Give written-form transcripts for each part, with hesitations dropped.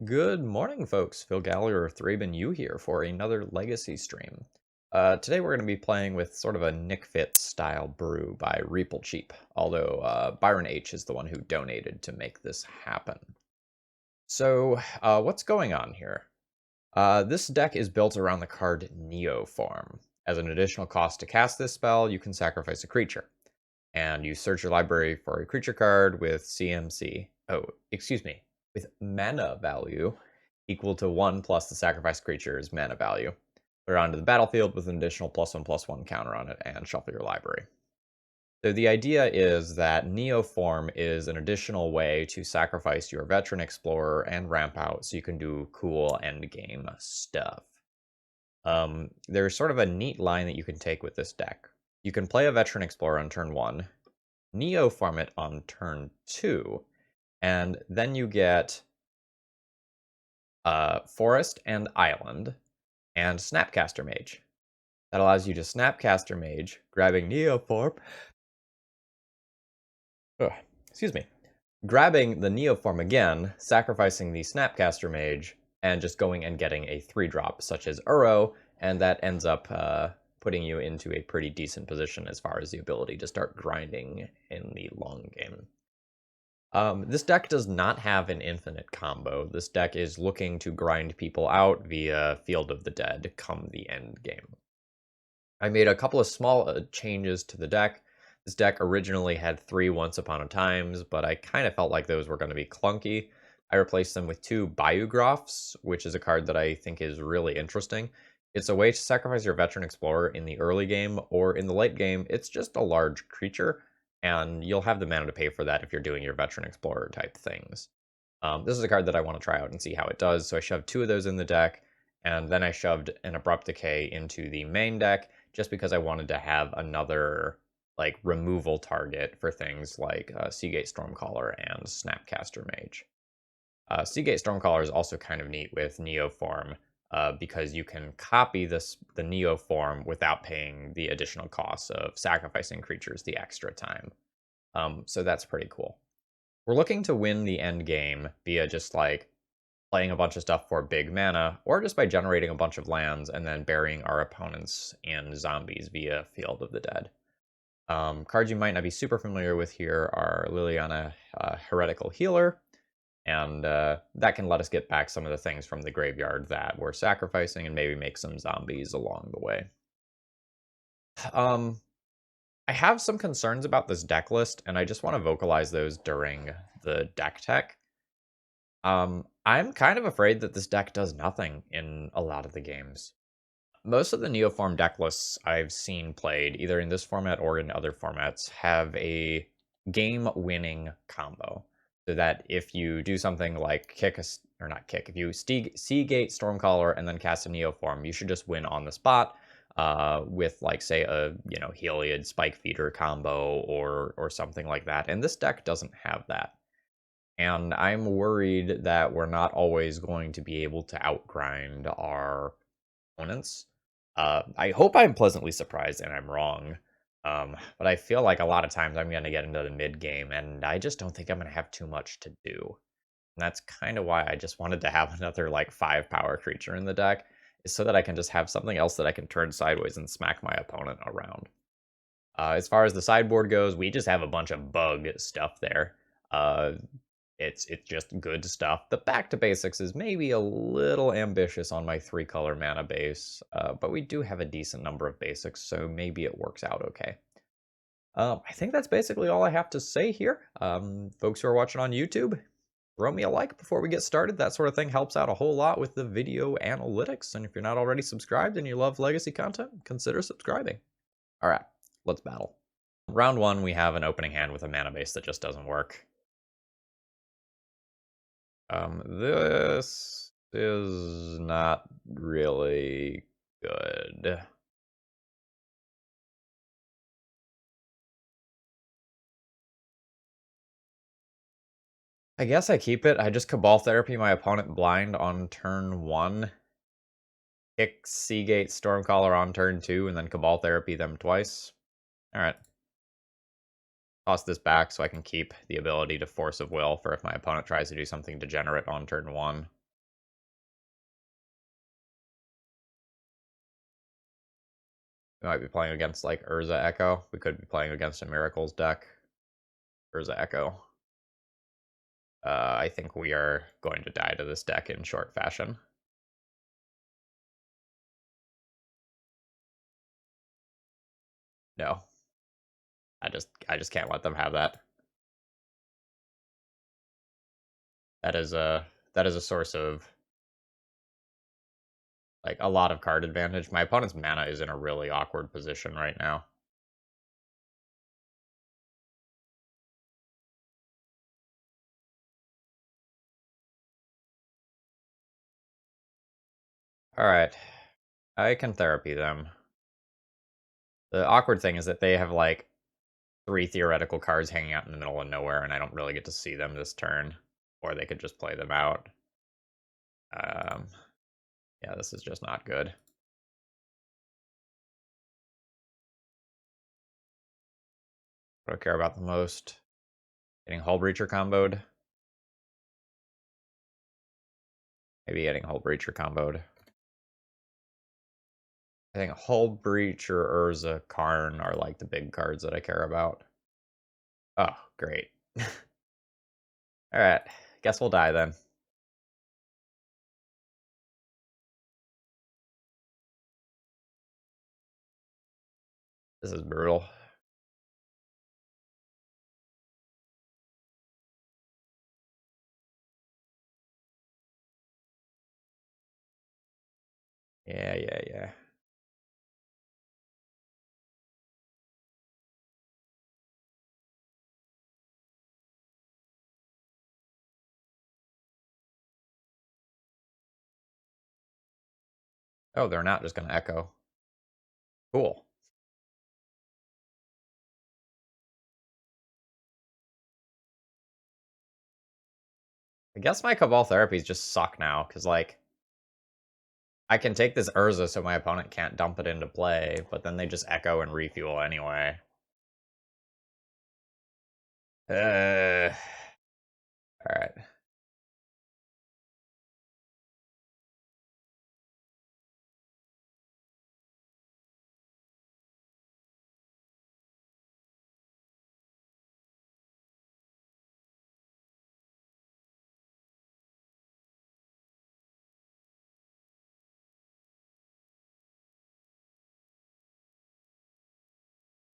Good morning, folks. Phil Gallagher of ThrabenU here for another Legacy stream. Today we're going to be playing with sort of a Nic Fit style brew by Cheap, although Byron H is the one who donated to make this happen. So, what's going on here? This deck is built around the card Neoform. As an additional cost to cast this spell, you can sacrifice a creature. And you search your library for a creature card with with mana value equal to 1 plus the sacrificed creature's mana value. Put it onto the battlefield with an additional +1/+1 counter on it and shuffle your library. So the idea is that Neoform is an additional way to sacrifice your Veteran Explorer and ramp out so you can do cool endgame stuff. There's sort of a neat line that you can take with this deck. You can play a Veteran Explorer on turn 1, Neoform it on turn 2, and then you get Forest and Island and Snapcaster Mage. That allows you to Snapcaster Mage, grabbing Neoform. Grabbing the Neoform again, sacrificing the Snapcaster Mage, and just going and getting a 3-drop, such as Uro, and that ends up putting you into a pretty decent position as far as the ability to start grinding in the long game. This deck does not have an infinite combo. This deck is looking to grind people out via Field of the Dead come the end game. I made a couple of small changes to the deck. This deck originally had 3 Once Upon a Times, but I kind of felt like those were going to be clunky. I replaced them with 2 Biographs, which is a card that I think is really interesting. It's a way to sacrifice your Veteran Explorer in the early game, or in the late game, it's just a large creature, and you'll have the mana to pay for that if you're doing your Veteran Explorer type things. This is a card that I want to try out and see how it does, so I shoved 2 of those in the deck, and then I shoved an Abrupt Decay into the main deck, just because I wanted to have another removal target for things like Seagate Stormcaller and Snapcaster Mage. Seagate Stormcaller is also kind of neat with Neoform, because you can copy the Neoform without paying the additional costs of sacrificing creatures the extra time. So that's pretty cool. We're looking to win the end game via just playing a bunch of stuff for big mana, or just by generating a bunch of lands and then burying our opponents in zombies via Field of the Dead. Cards you might not be super familiar with here are Liliana, Heretical Healer, and that can let us get back some of the things from the graveyard that we're sacrificing and maybe make some zombies along the way. I have some concerns about this deck list, and I just want to vocalize those during the deck tech. I'm kind of afraid that this deck does nothing in a lot of the games. Most of the Neoform deck lists I've seen played, either in this format or in other formats, have a game-winning combo. So that if you do something like if you Seagate Stormcaller and then cast a Neoform, you should just win on the spot with, say, a Heliod Spike Feeder combo or something like that. And this deck doesn't have that. And I'm worried that we're not always going to be able to outgrind our opponents. I hope I'm pleasantly surprised and I'm wrong. But I feel like a lot of times I'm going to get into the mid game and I just don't think I'm going to have too much to do. And that's kind of why I just wanted to have another 5 power creature in the deck, is so that I can just have something else that I can turn sideways and smack my opponent around. As far as the sideboard goes, we just have a bunch of bug stuff there. It's just good stuff. The back to basics is maybe a little ambitious on my 3-color mana base, but we do have a decent number of basics, so maybe it works out okay. I think that's basically all I have to say here. Folks who are watching on YouTube, throw me a like before we get started. That sort of thing helps out a whole lot with the video analytics, and if you're not already subscribed and you love Legacy content, consider subscribing. Alright, let's battle. Round 1, we have an opening hand with a mana base that just doesn't work. This is not really good. I guess I keep it. I just Cabal Therapy my opponent blind on turn 1. Kick Seagate Stormcaller on turn 2, and then Cabal Therapy them twice. Alright. Toss this back so I can keep the ability to Force of Will for if my opponent tries to do something degenerate on turn 1. We might be playing against like Urza Echo. We could be playing against a Miracles deck. Urza Echo. I think we are going to die to this deck in short fashion. No. I just can't let them have that. That is a source of like a lot of card advantage. My opponent's mana is in a really awkward position right now. Alright. I can therapy them. The awkward thing is that they have like 3 theoretical cards hanging out in the middle of nowhere, and I don't really get to see them this turn. Or they could just play them out. Um, yeah, this is just not good. What do I care about the most? Getting Hull Breacher comboed? Maybe getting Hull Breacher comboed. I think Hull Breach or Urza Karn are like the big cards that I care about. Oh, great. Alright, guess we'll die then. This is brutal. Yeah. Oh, they're not just gonna echo. Cool. I guess my Cabal therapies just suck now, because, like, I can take this Urza so my opponent can't dump it into play, but then they just echo and refuel anyway. Alright.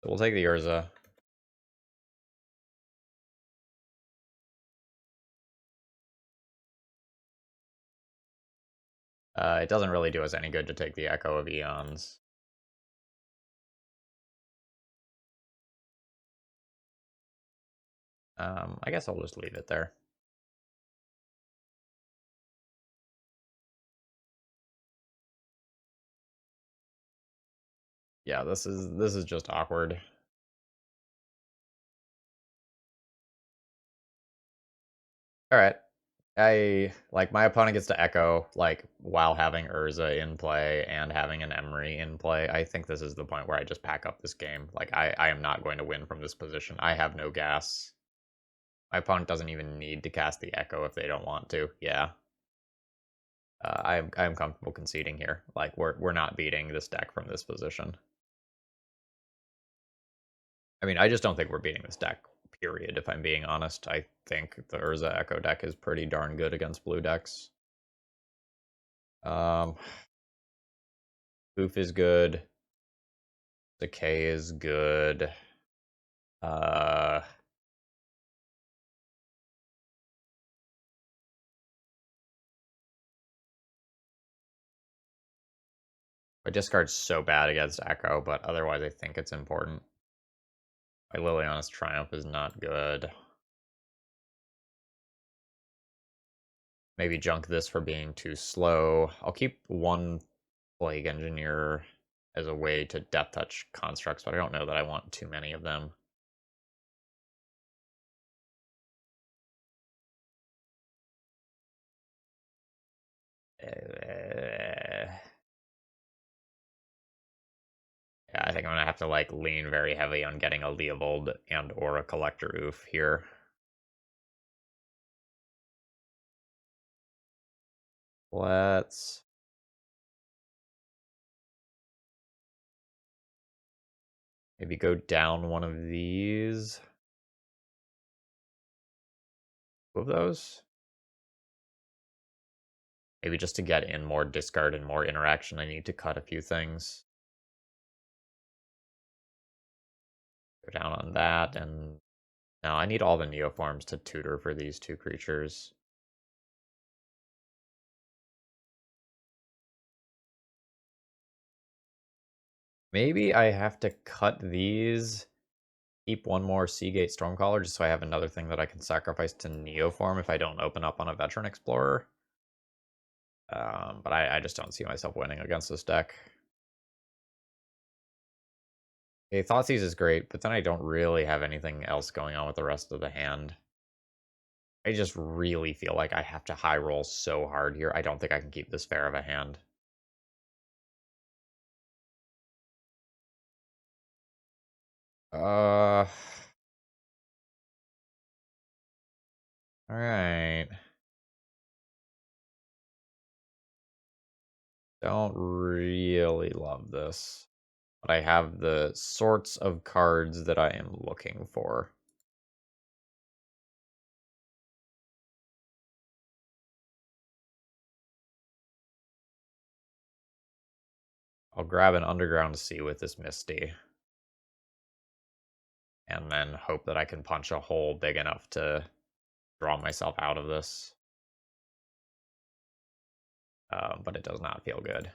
So we'll take the Urza. It doesn't really do us any good to take the Echo of Eons. I guess I'll just leave it there. Yeah, this is just awkward. Alright. I like my opponent gets to echo like while having Urza in play and having an Emery in play. I think this is the point where I just pack up this game. Like I am not going to win from this position. I have no gas. My opponent doesn't even need to cast the echo if they don't want to. Yeah. I'm comfortable conceding here. Like we're not beating this deck from this position. I mean, I just don't think we're beating this deck. Period. If I'm being honest, I think the Urza Echo deck is pretty darn good against blue decks. Boof is good. Decay is good. Uh, my discard's so bad against Echo, but otherwise I think it's important. My Liliana's Triumph is not good. Maybe junk this for being too slow. I'll keep one Plague Engineer as a way to Death Touch constructs, but I don't know that I want too many of them. Yeah, I think I'm gonna have to like lean very heavy on getting a Leovold and or a Collector Oof here. Let's Maybe go down one of these. Two of those. Maybe just to get in more discard and more interaction, I need to cut a few things. Go down on that, and now I need all the Neoforms to tutor for these two creatures. Maybe I have to cut these, keep one more Seagate Stormcaller, just so I have another thing that I can sacrifice to Neoform if I don't open up on a Veteran Explorer. But I just don't see myself winning against this deck. Okay, Thoughtseize is great, but then I don't really have anything else going on with the rest of the hand. I just really feel like I have to high roll so hard here. I don't think I can keep this fair of a hand. All right. Don't really love this, but I have the sorts of cards that I am looking for. I'll grab an Underground Sea with this Misty, and then hope that I can punch a hole big enough to draw myself out of this. But it does not feel good.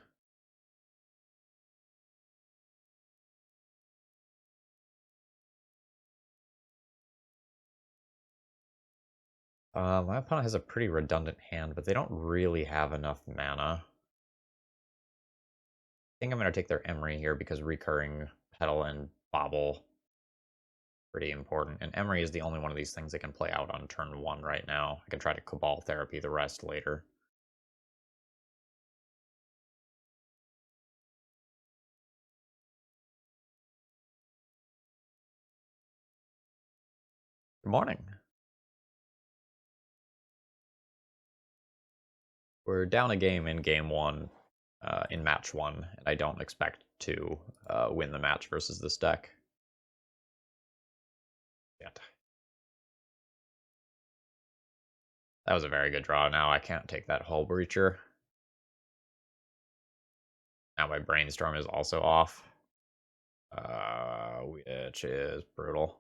My opponent has a pretty redundant hand, but they don't really have enough mana. I think I'm going to take their Emery here because recurring Petal and Bobble pretty important. And Emery is the only one of these things that can play out on turn 1 right now. I can try to Cabal Therapy the rest later. Good morning. We're down a game in game 1, in match 1, and I don't expect to win the match versus this deck yet. That was a very good draw. Now I can't take that Hull Breacher. Now my Brainstorm is also off, which is brutal.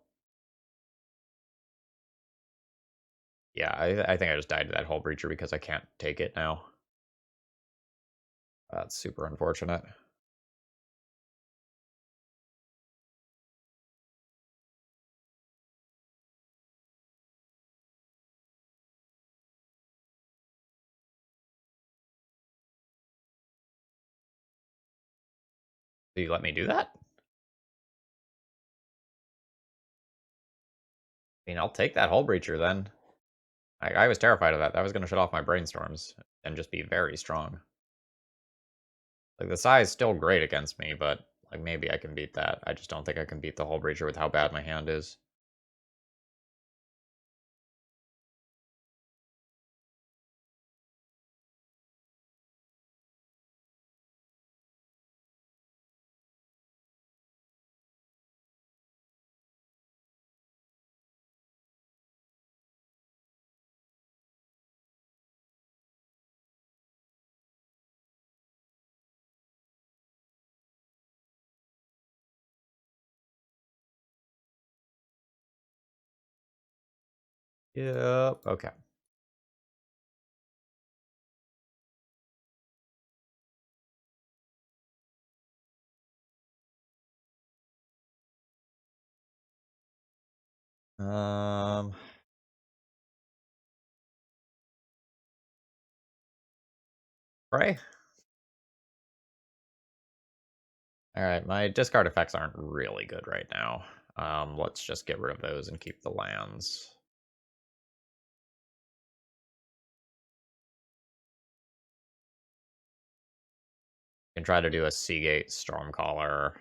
Yeah, I think I just died to that Hull Breacher because I can't take it now. That's super unfortunate. Do you let me do that? I mean, I'll take that Hull Breacher then. I was terrified of that. That was going to shut off my Brainstorms and just be very strong. Like, the Psy is still great against me, but like maybe I can beat that. I just don't think I can beat the Hull Breacher with how bad my hand is. Yep, okay. Um, Pray. All right, my discard effects aren't really good right now. Let's just get rid of those and keep the lands. Can try to do a Seagate Stormcaller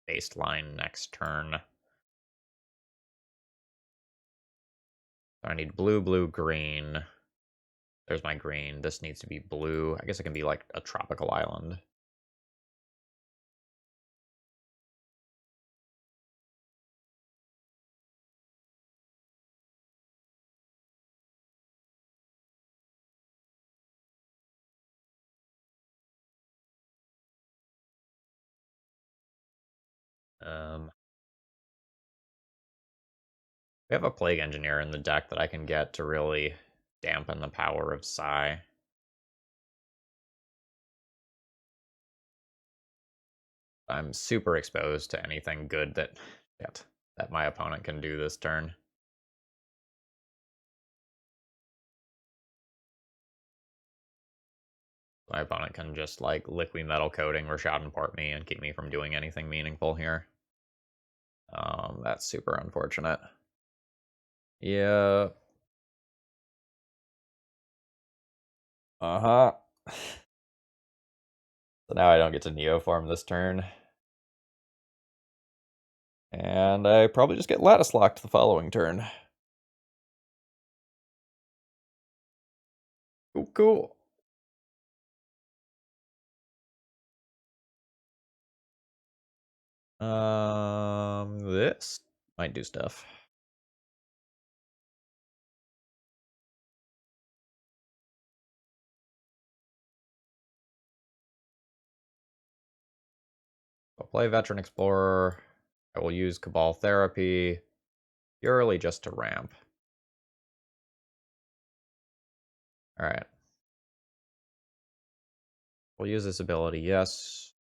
baseline next turn. So I need blue, blue, green. There's my green. This needs to be blue. I guess it can be like a tropical island. We have a Plague Engineer in the deck that I can get to really dampen the power of Psi. I'm super exposed to anything good that my opponent can do this turn. My opponent can just like liquid metal coating Rashad Port me and keep me from doing anything meaningful here. That's super unfortunate. Yeah. Uh-huh. So now I don't get to Neoform this turn. And I probably just get Lattice Locked the following turn. Cool, cool. This might do stuff. I'll play Veteran Explorer. I will use Cabal Therapy purely just to ramp. Alright. We'll use this ability, yes.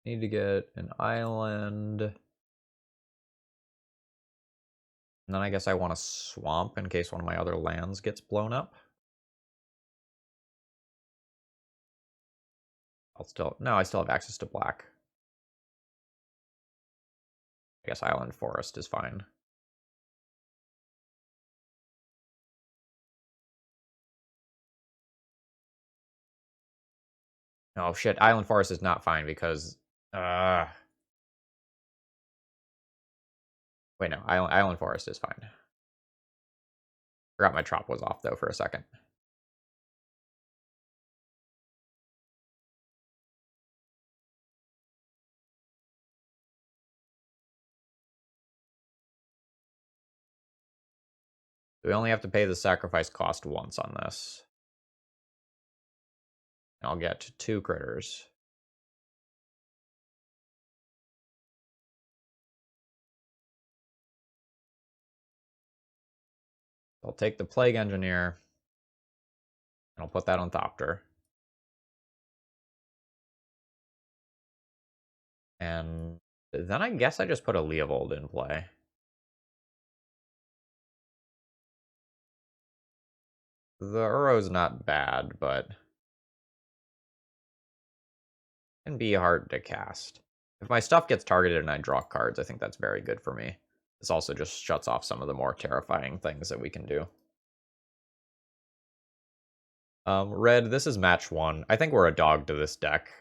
Need to get an island. And then I guess I want a swamp in case one of my other lands gets blown up. No, I still have access to black. I guess Island Forest is fine. Oh shit, Island Forest is not fine because wait, no, Island Forest is fine. Forgot my trop was off though for a second. We only have to pay the sacrifice cost once on this. I'll get 2 critters. I'll take the Plague Engineer, and I'll put that on Thopter. And then I guess I just put a Leovold in play. The Uro's not bad, but can be hard to cast. If my stuff gets targeted and I draw cards, I think that's very good for me. This also just shuts off some of the more terrifying things that we can do. Red, this is match 1. I think we're a dog to this deck.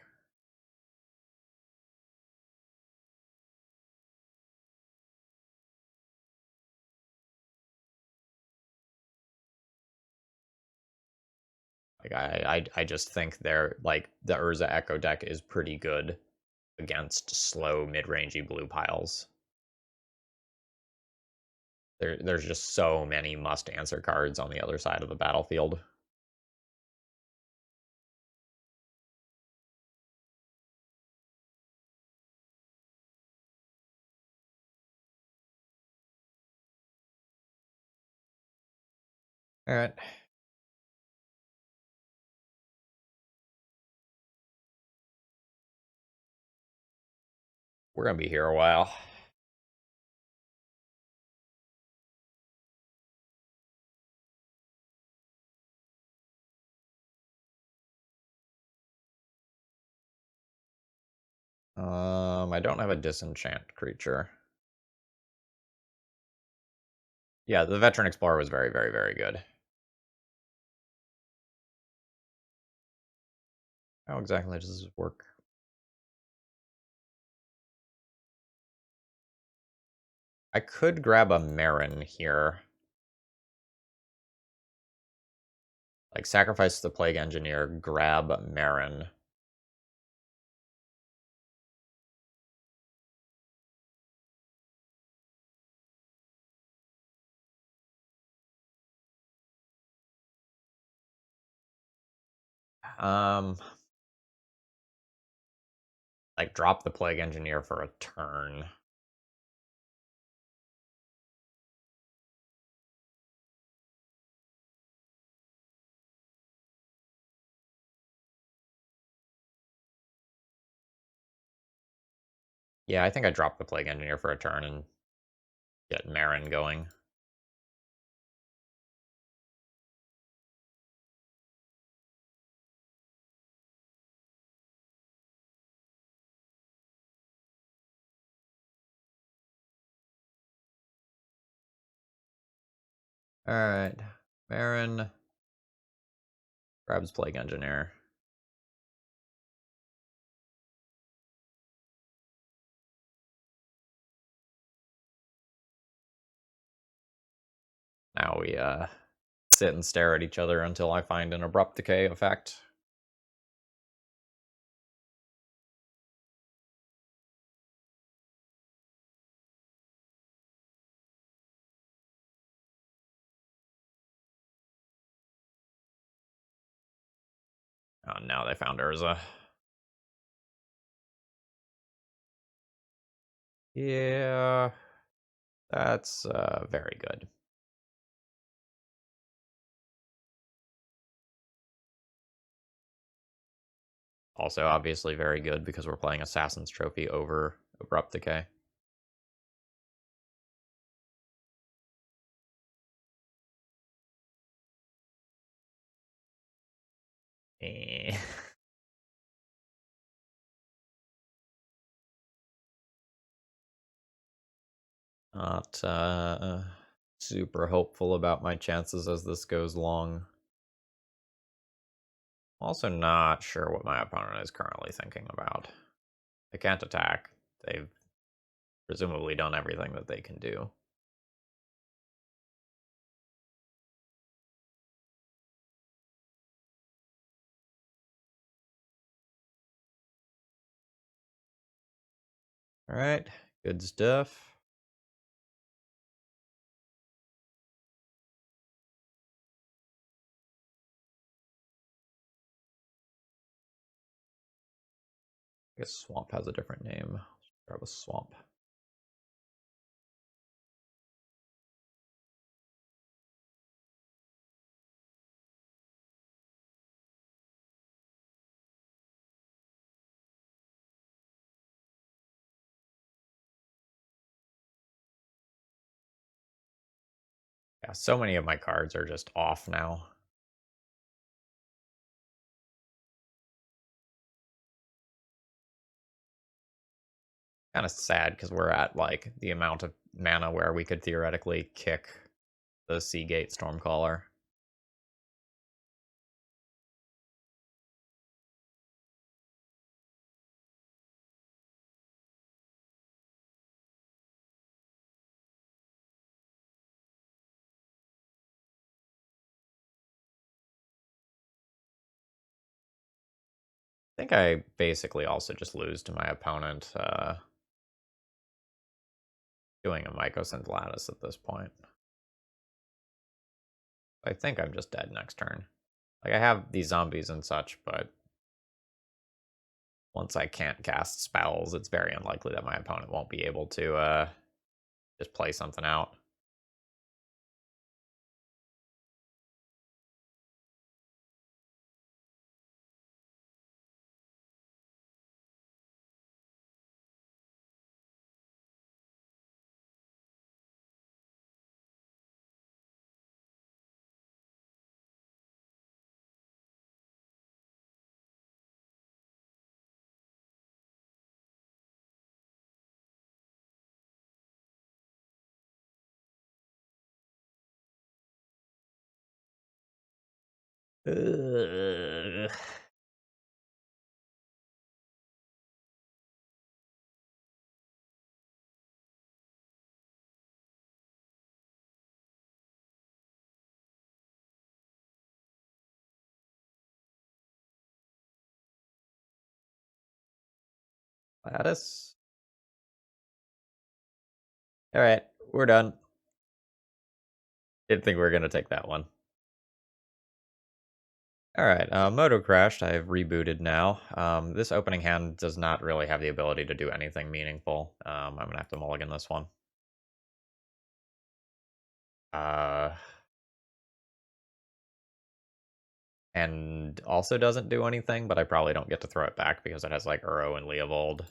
Like I just think they're like the Urza Echo deck is pretty good against slow mid-rangey blue piles. There's just so many must-answer cards on the other side of the battlefield. All right. We're gonna be here a while. I don't have a disenchant creature. Yeah, the Veteran Explorer was very, very, very good. How exactly does this work? I could grab a Marin here. Like, sacrifice the Plague Engineer, grab Marin. Um, Like, drop the Plague Engineer for a turn. Yeah, I think I drop the Plague Engineer for a turn and get Marin going. Alright. Marin grabs Plague Engineer. Now we sit and stare at each other until I find an Abrupt Decay effect. Oh, now they found Urza. Yeah, that's very good. Also, obviously very good because we're playing Assassin's Trophy over Abrupt Decay. Eh. Not super hopeful about my chances as this goes long. Also not sure what my opponent is currently thinking about. They can't attack. They've presumably done everything that they can do. Alright, good stuff. I guess Swamp has a different name. Let's grab a Swamp. Yeah, so many of my cards are just off now. Kind of sad because we're at like the amount of mana where we could theoretically kick the Seagate Stormcaller. I think I basically also just lose to my opponent doing a Mycosynth Lattice at this point. I think I'm just dead next turn. Like, I have these zombies and such, but once I can't cast spells, it's very unlikely that my opponent won't be able to just play something out. Ugh. Lattice. All right, we're done. Didn't think we were gonna take that one. Alright, Moto crashed. I've rebooted now. This opening hand does not really have the ability to do anything meaningful. I'm gonna have to mulligan this one. Uh, and also doesn't do anything, but I probably don't get to throw it back because it has like Uro and Leovold.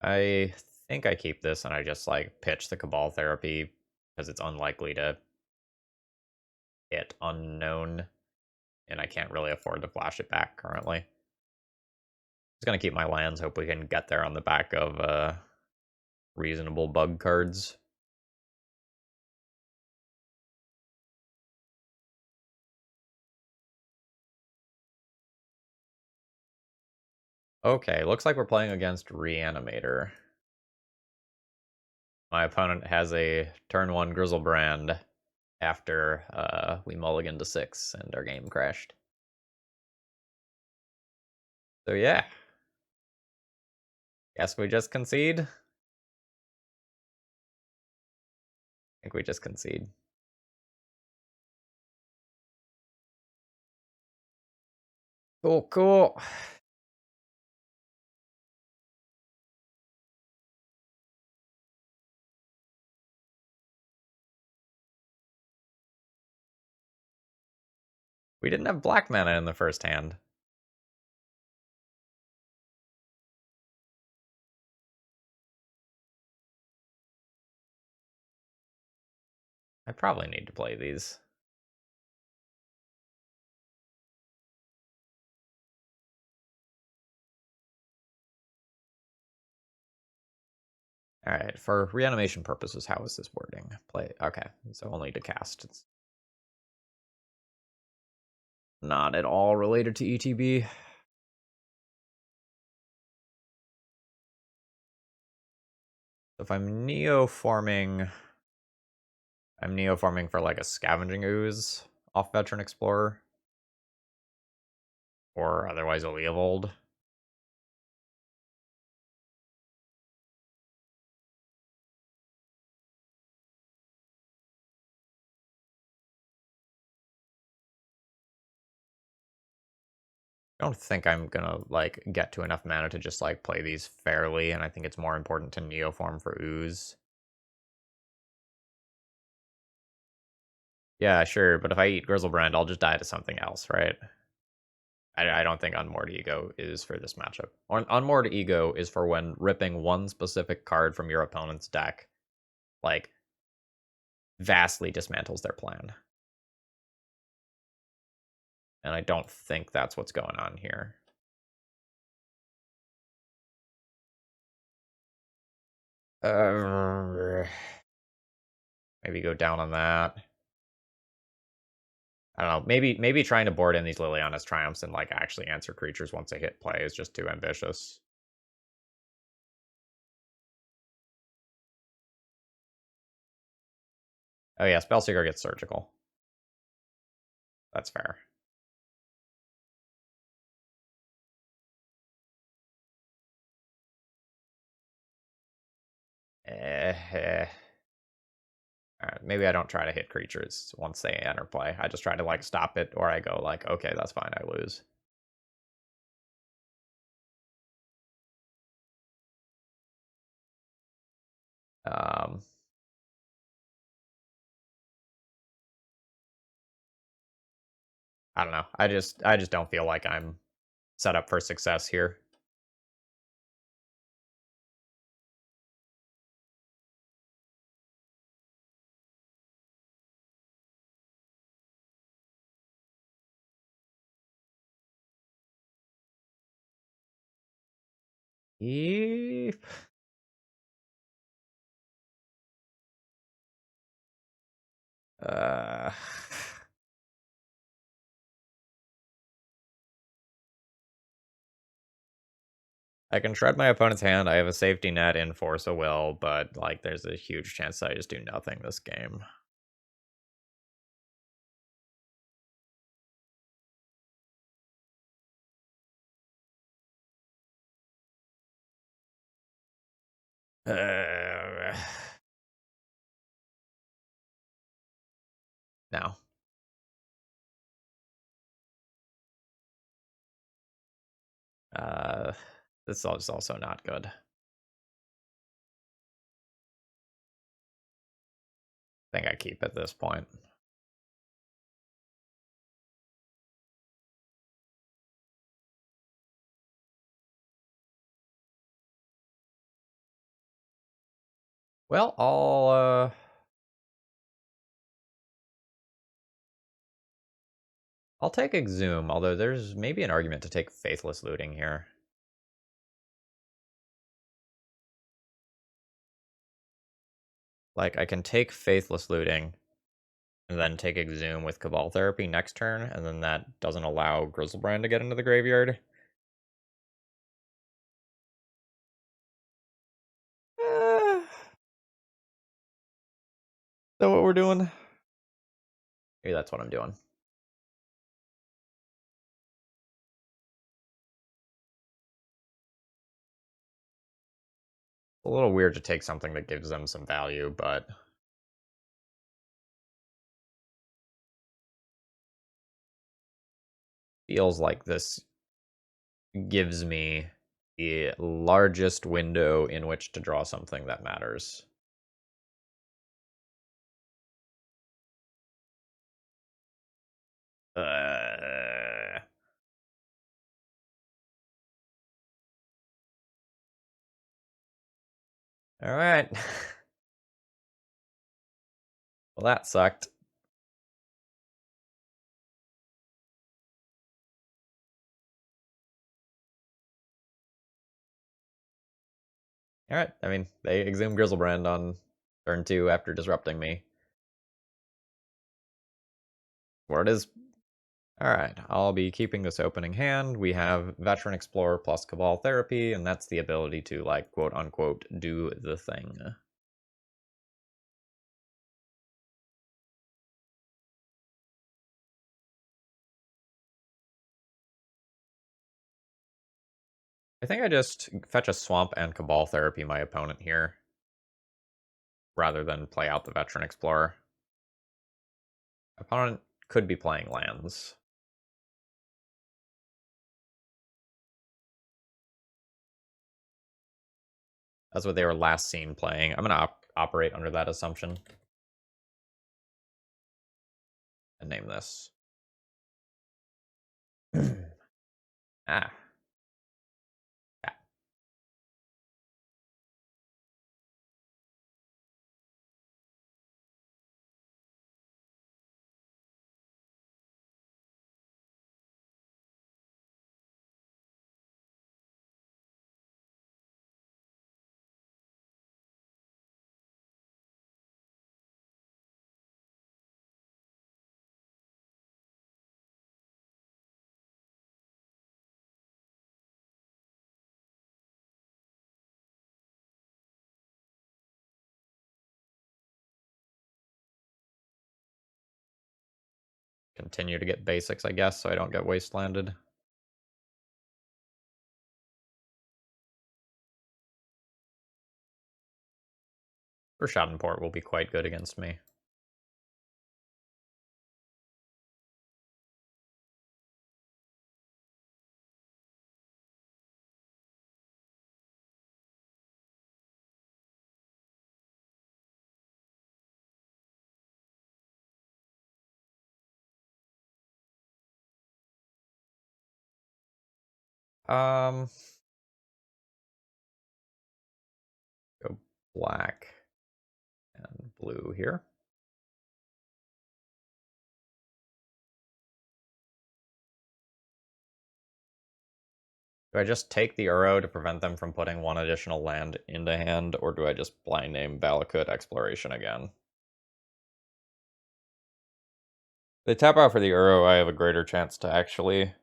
I think I keep this and I just like pitch the Cabal Therapy because it's unlikely to hit unknown, and I can't really afford to flash it back currently. Just gonna keep my lands, hope we can get there on the back of reasonable bug cards. Okay, looks like we're playing against Reanimator. My opponent has a turn 1 Grizzlebrand after we mulliganed to 6 and our game crashed. So yeah, guess we just concede. I think we just concede. Cool, cool. We didn't have black mana in the first hand. I probably need to play these. Alright, for reanimation purposes, how is this wording? Play, okay, so only to cast. It's not at all related to ETB. So if I'm neoforming for like a Scavenging Ooze off Veteran Explorer. Or otherwise a Leovold. I don't think I'm gonna like get to enough mana to just like play these fairly, and I think it's more important to neoform for Ooze. Yeah, sure, but if I eat Grizzlebrand, I'll just die to something else, right? I don't think Unmoored Ego is for this matchup. Unmoored Ego is for when ripping one specific card from your opponent's deck, like, vastly dismantles their plan. And I don't think that's what's going on here. Maybe go down on that. I don't know. Maybe trying to board in these Liliana's Triumphs and like actually answer creatures once they hit play is just too ambitious. Oh yeah, Spellseeker gets Surgical. That's fair. Alright, maybe I don't try to hit creatures once they enter play. I just try to like stop it, or I go like, okay, that's fine, I lose. Um, I don't know. I just don't feel like I'm set up for success here. Eep. Uh, I can shred my opponent's hand. I have a safety net in Force of Will, but like there's a huge chance that I just do nothing this game. Uh, no. Uh, this is also not good. I think I keep at this point. Well, I'll take Exhume, although there's maybe an argument to take Faithless Looting here. Like, I can take Faithless Looting, and then take Exhume with Cabal Therapy next turn, and then that doesn't allow Grizzlebrand to get into the graveyard. Is that what we're doing? Maybe that's what I'm doing. A little weird to take something that gives them some value, but feels like this gives me the largest window in which to draw something that matters. All right. Well, that sucked. All right. I mean, they exhumed Grizzlebrand on turn 2 after disrupting me. Where it is. All right. I'll be keeping this opening hand. We have Veteran Explorer plus Cabal Therapy, and that's the ability to, like, quote unquote, do the thing. I think I just fetch a Swamp and Cabal Therapy my opponent here, rather than play out the Veteran Explorer. Opponent could be playing lands. That's what they were last seen playing. I'm going to operate under that assumption. And name this. Ah. Continue to get basics, I guess, so I don't get wastelanded. Or Schadenport will be quite good against me. Go black and blue here. Do I just take the Uro to prevent them from putting one additional land into hand, or do I just blind name Valakut Exploration again? If they tap out for the Uro, I have a greater chance to actually,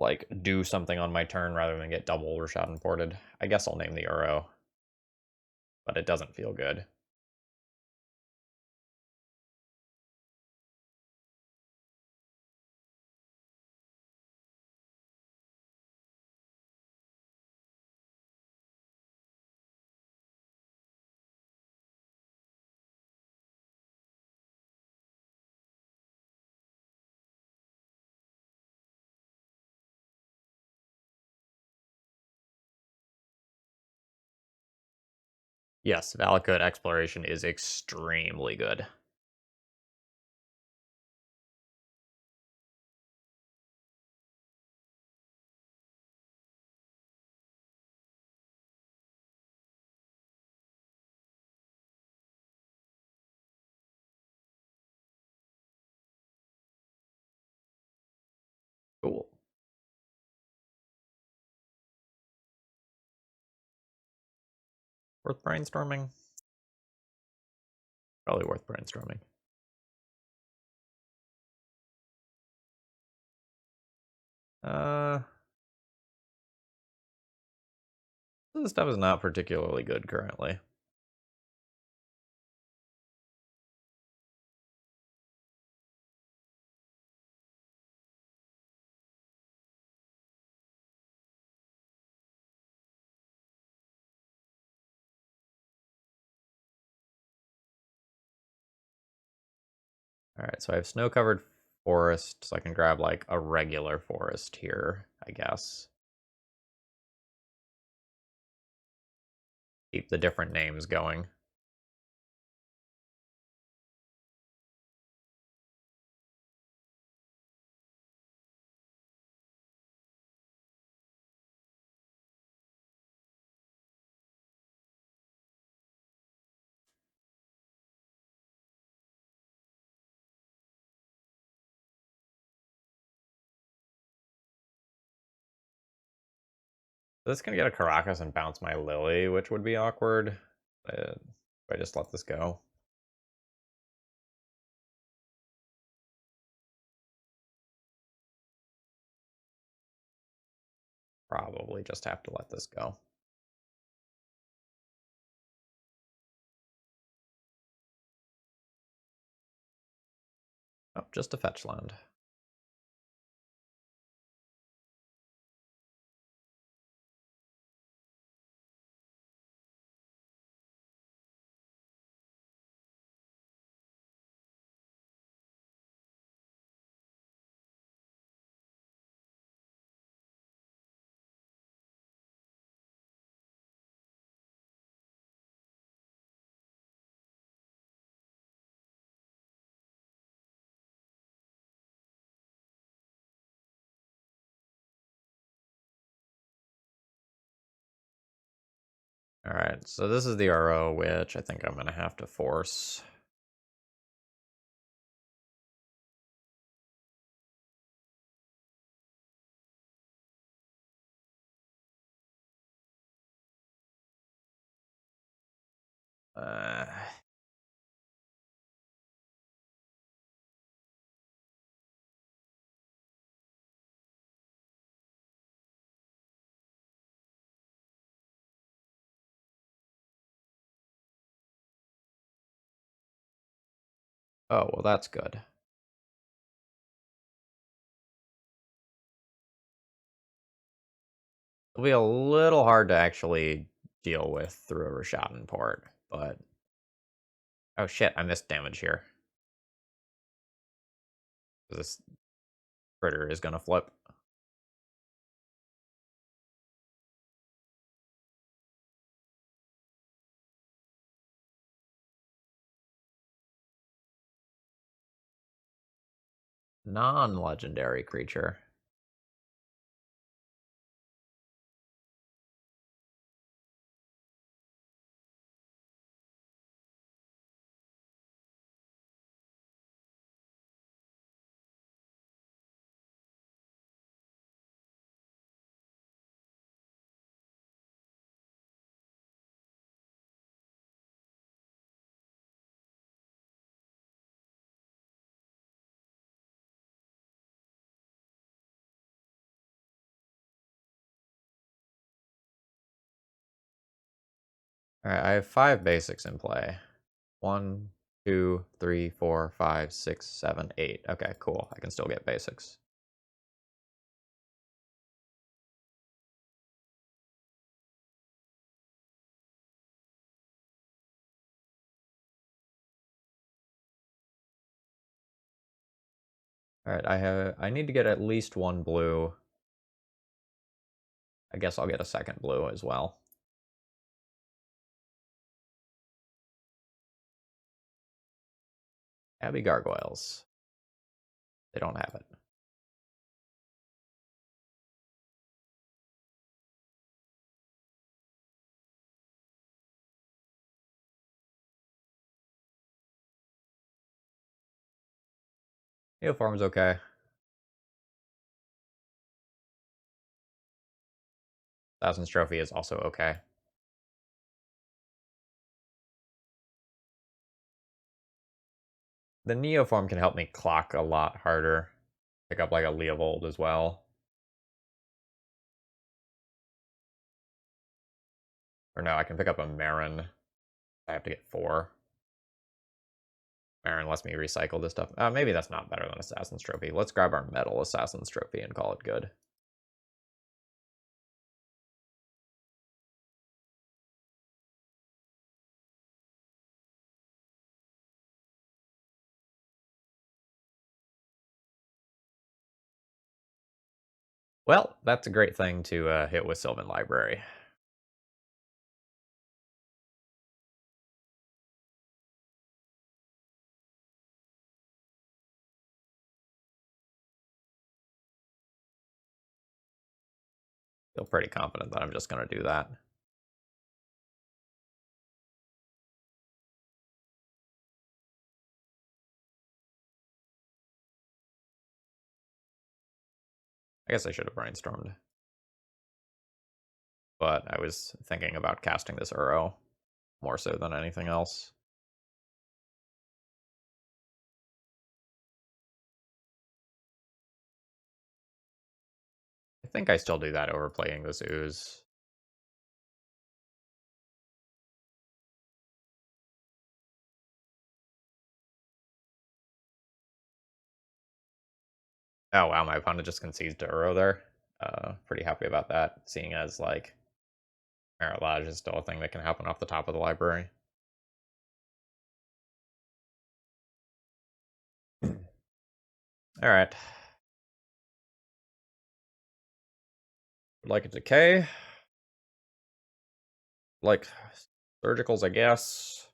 like, do something on my turn rather than get double or Schadenported. I guess I'll name the Uro, but it doesn't feel good. Yes, Valakut exploration is extremely good. Cool. Worth brainstorming? Probably worth brainstorming. This stuff is not particularly good currently. Alright, so I have snow-covered forest, so I can grab, like, a regular forest here, I guess. Keep the different names going. This is gonna get a Caracas and bounce my Lily, which would be awkward. If I just let this go. Probably just have to let this go. Oh, just a fetch land. Alright, so this is the RO, which I think I'm gonna have to force. Uh, oh, well that's good. It'll be a little hard to actually deal with through a Rishadan port, but... Oh shit, I missed damage here. This critter is gonna flip. Non-legendary creature. Alright, I have 5 basics in play. 1, 2, 3, 4, 5, 6, 7, 8. Okay, cool. I can still get basics. Alright, I need to get at least 1 blue. I guess I'll get a second blue as well. Abbey Gargoyles. They don't have it. Neoform's okay. Assassin's Trophy is also okay. The Neoform can help me clock a lot harder. Pick up like a Leovold as well. Or no, I can pick up a Marin. I have to get 4. Marin lets me recycle this stuff. Maybe that's not better than Assassin's Trophy. Let's grab our Metal Assassin's Trophy and call it good. Well, that's a great thing to hit with Sylvan Library. Feel pretty confident that I'm just going to do that. I guess I should have brainstormed. But I was thinking about casting this Uro more so than anything else. I think I still do that over playing this Ooze. Oh wow, my opponent just concedes to Uro there. Pretty happy about that, seeing as like Merit Lodge is still a thing that can happen off the top of the library. Alright. Would like a decay. Like surgicals, I guess.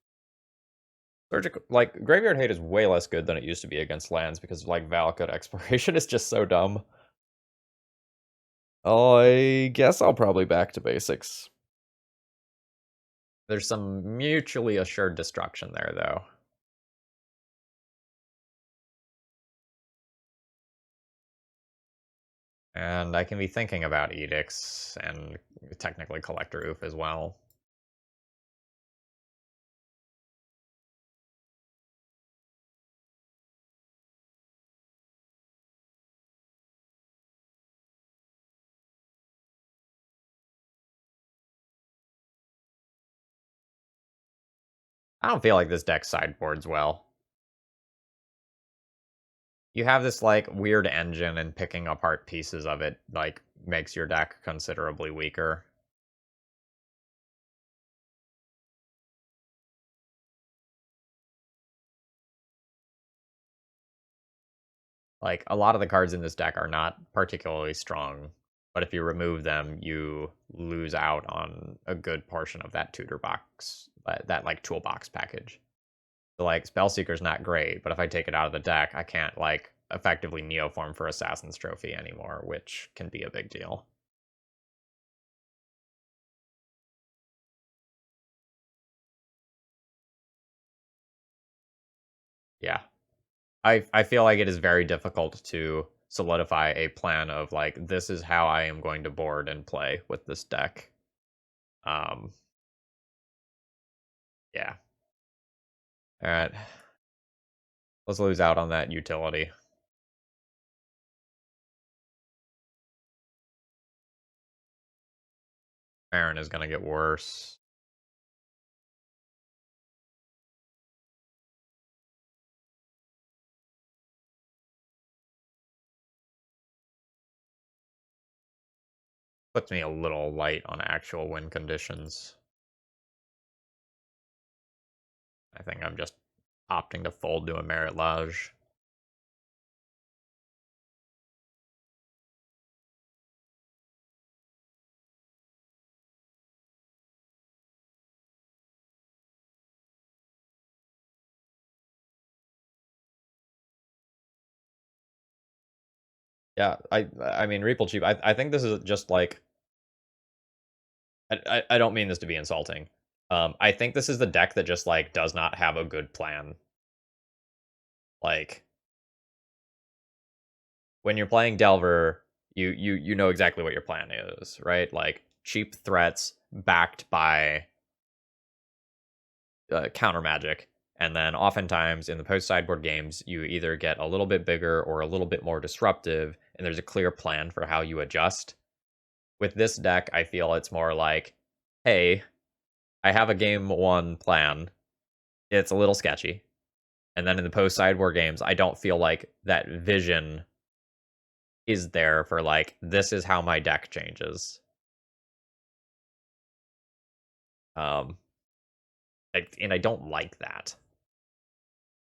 Surgical, like Graveyard Hate is way less good than it used to be against lands because like Valakut Exploration is just so dumb. I guess I'll probably back to basics. There's some mutually assured destruction there, though. And I can be thinking about Edicts and technically Collector Oof as well. I don't feel like this deck sideboards well. You have this like weird engine, and picking apart pieces of it like makes your deck considerably weaker. Like a lot of the cards in this deck are not particularly strong, but if you remove them, you lose out on a good portion of that tutor box, that like toolbox package. So like Spellseeker's not great, but if I take it out of the deck, I can't like effectively Neoform for Assassin's Trophy anymore, which can be a big deal. Yeah. I feel like it is very difficult to solidify a plan of like this is how I am going to board and play with this deck. Um yeah. All right. Let's lose out on that utility. Aaron is going to get worse. Puts me a little light on actual win conditions. I think I'm just opting to fold to a Merit Lodge. Yeah, I mean, Reaple cheap. I think this is just like I don't mean this to be insulting. I think this is the deck that just like does not have a good plan. Like when you're playing Delver, you know exactly what your plan is, right? Like cheap threats backed by counter magic. And then oftentimes in the post sideboard games, you either get a little bit bigger or a little bit more disruptive, and there's a clear plan for how you adjust. With this deck, I feel it's more like, hey, I have a game one plan. It's a little sketchy. And then in the post sideboard games, I don't feel like that vision is there for like, this is how my deck changes. Um, and I don't like that.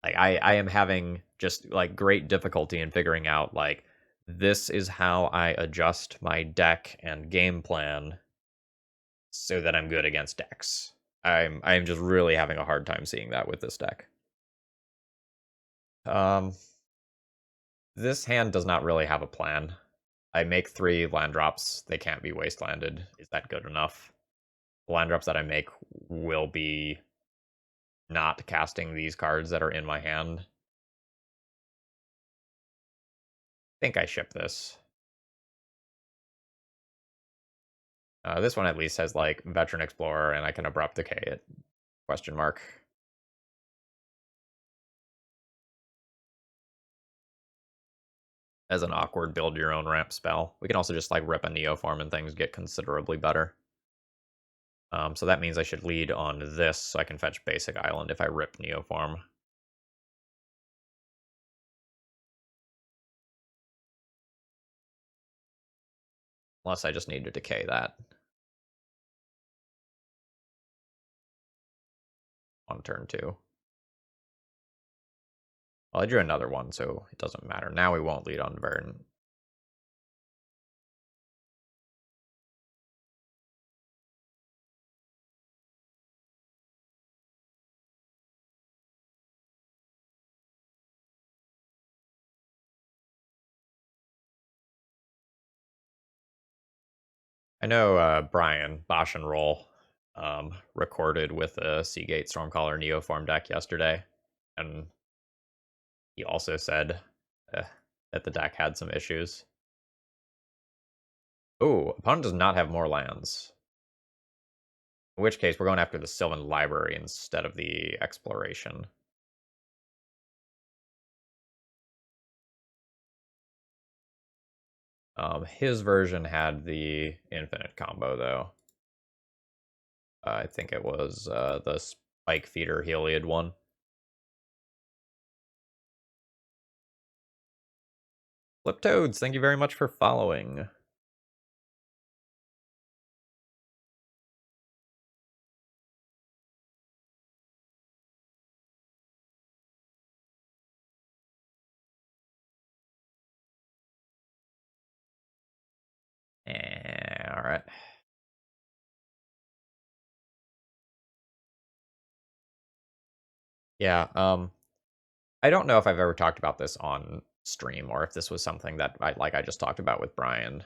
Like I am having just like great difficulty in figuring out like this is how I adjust my deck and game plan so that I'm good against decks. I'm just really having a hard time seeing that with this deck. Um this hand does not really have a plan. I make 3 land drops, they can't be wastelanded. Is that good enough? The land drops that I make will be not casting these cards that are in my hand. I think I ship this. This one at least has like Veteran Explorer, and I can Abrupt Decay it. Question mark. As an awkward build your own ramp spell. We can also just like rip a Neoform and things get considerably better. So that means I should lead on this so I can fetch Basic Island if I rip Neoform. Unless I just need to decay that on turn 2. Well, I drew another one, so it doesn't matter. Now we won't lead on Verdant. I know Brian Bosch and Roll recorded with a Seagate Stormcaller Neoform deck yesterday, and he also said uh, that the deck had some issues. Oh, opponent does not have more lands. In which case, we're going after the Sylvan Library instead of the Exploration. His version had the Infinite combo, though. I think it was the Spike Feeder Heliod one. Flip Toads, thank you very much for following. All right. Yeah, I don't know if I've ever talked about this on stream or if this was something that I just talked about with Brian.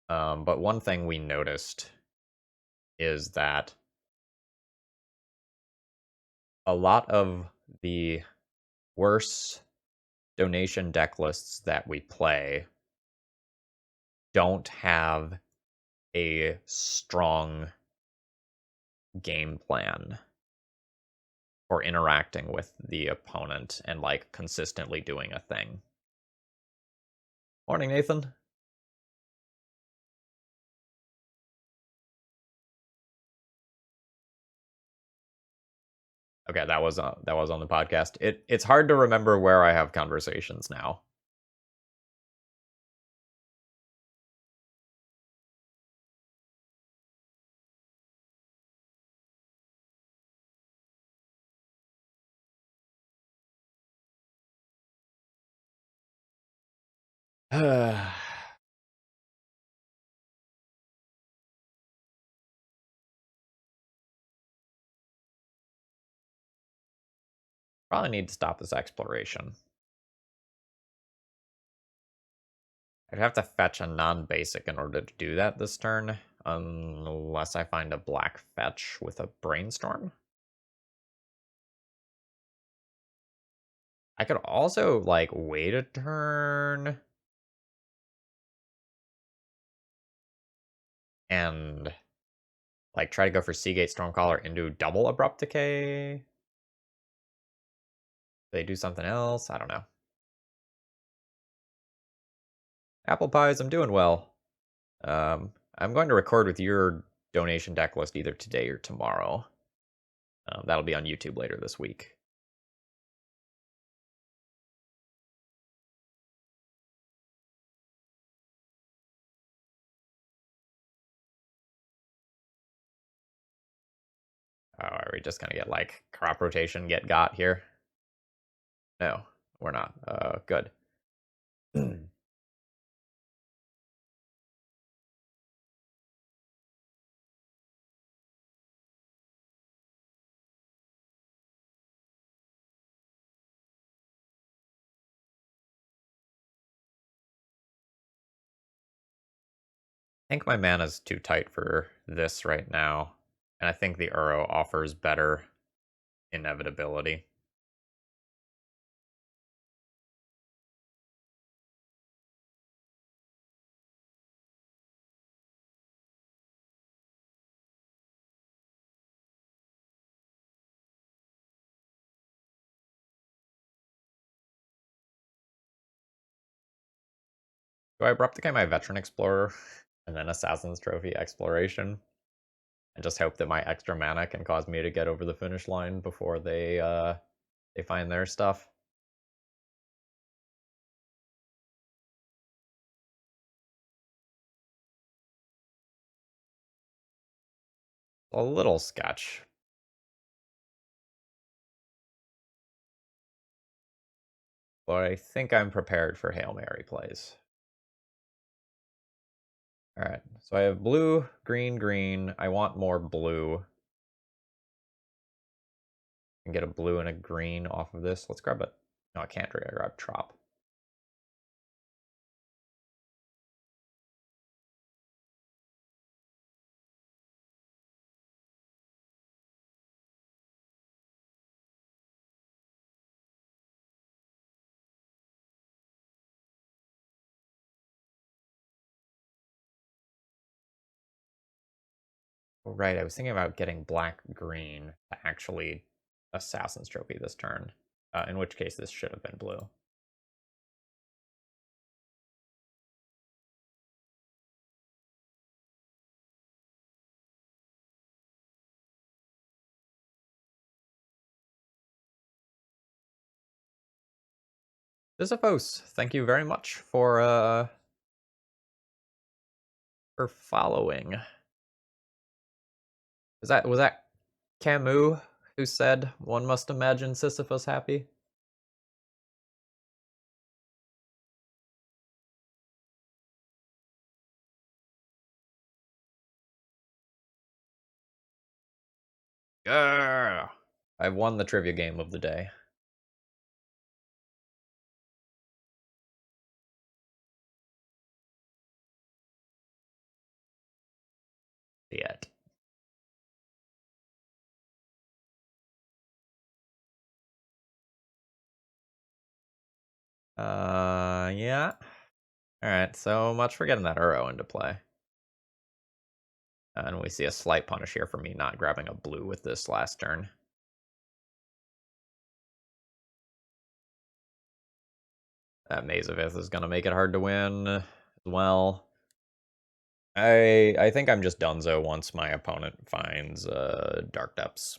But one thing we noticed is that a lot of the worse donation deck lists that we play don't have a strong game plan for interacting with the opponent and like consistently doing a thing. Morning, Nathan. Okay, that was on the podcast. It's hard to remember where I have conversations now. Probably need to stop this exploration. I'd have to fetch a non-basic in order to do that this turn, unless I find a black fetch with a brainstorm. I could also, like, wait a turn and, like, try to go for Seagate Stormcaller into double Abrupt Decay. They do something else? I don't know. Apple Pies, I'm doing well. I'm going to record with your donation deck list either today or tomorrow. That'll be on YouTube later this week. Oh, are we just gonna get, like, crop rotation get got here? No, we're not. Good. I think my mana's too tight for this right now, and I think the Uro offers better inevitability. Do I abrupt decay my Veteran Explorer and then Assassin's Trophy Exploration and just hope that my extra mana can cause me to get over the finish line before they find their stuff? A little sketch. But I think I'm prepared for Hail Mary plays. Alright, so I have blue, green, green. I want more blue. And get a blue and a green off of this. Let's grab it. No, I can't grab Trop. Oh, right, I was thinking about getting black-green to actually Assassin's Trophy this turn. In which case this should have been blue. Sisyphos, thank you very much for following. Was that Camus who said one must imagine Sisyphus happy? Yeah. I've won the trivia game of the day. Yet. Yeah. Alright, so much for getting that Uro into play. And we see a slight punish here for me not grabbing a blue with this last turn. That Maze of Ith is going to make it hard to win as well. I think I'm just donezo once my opponent finds Dark Depths.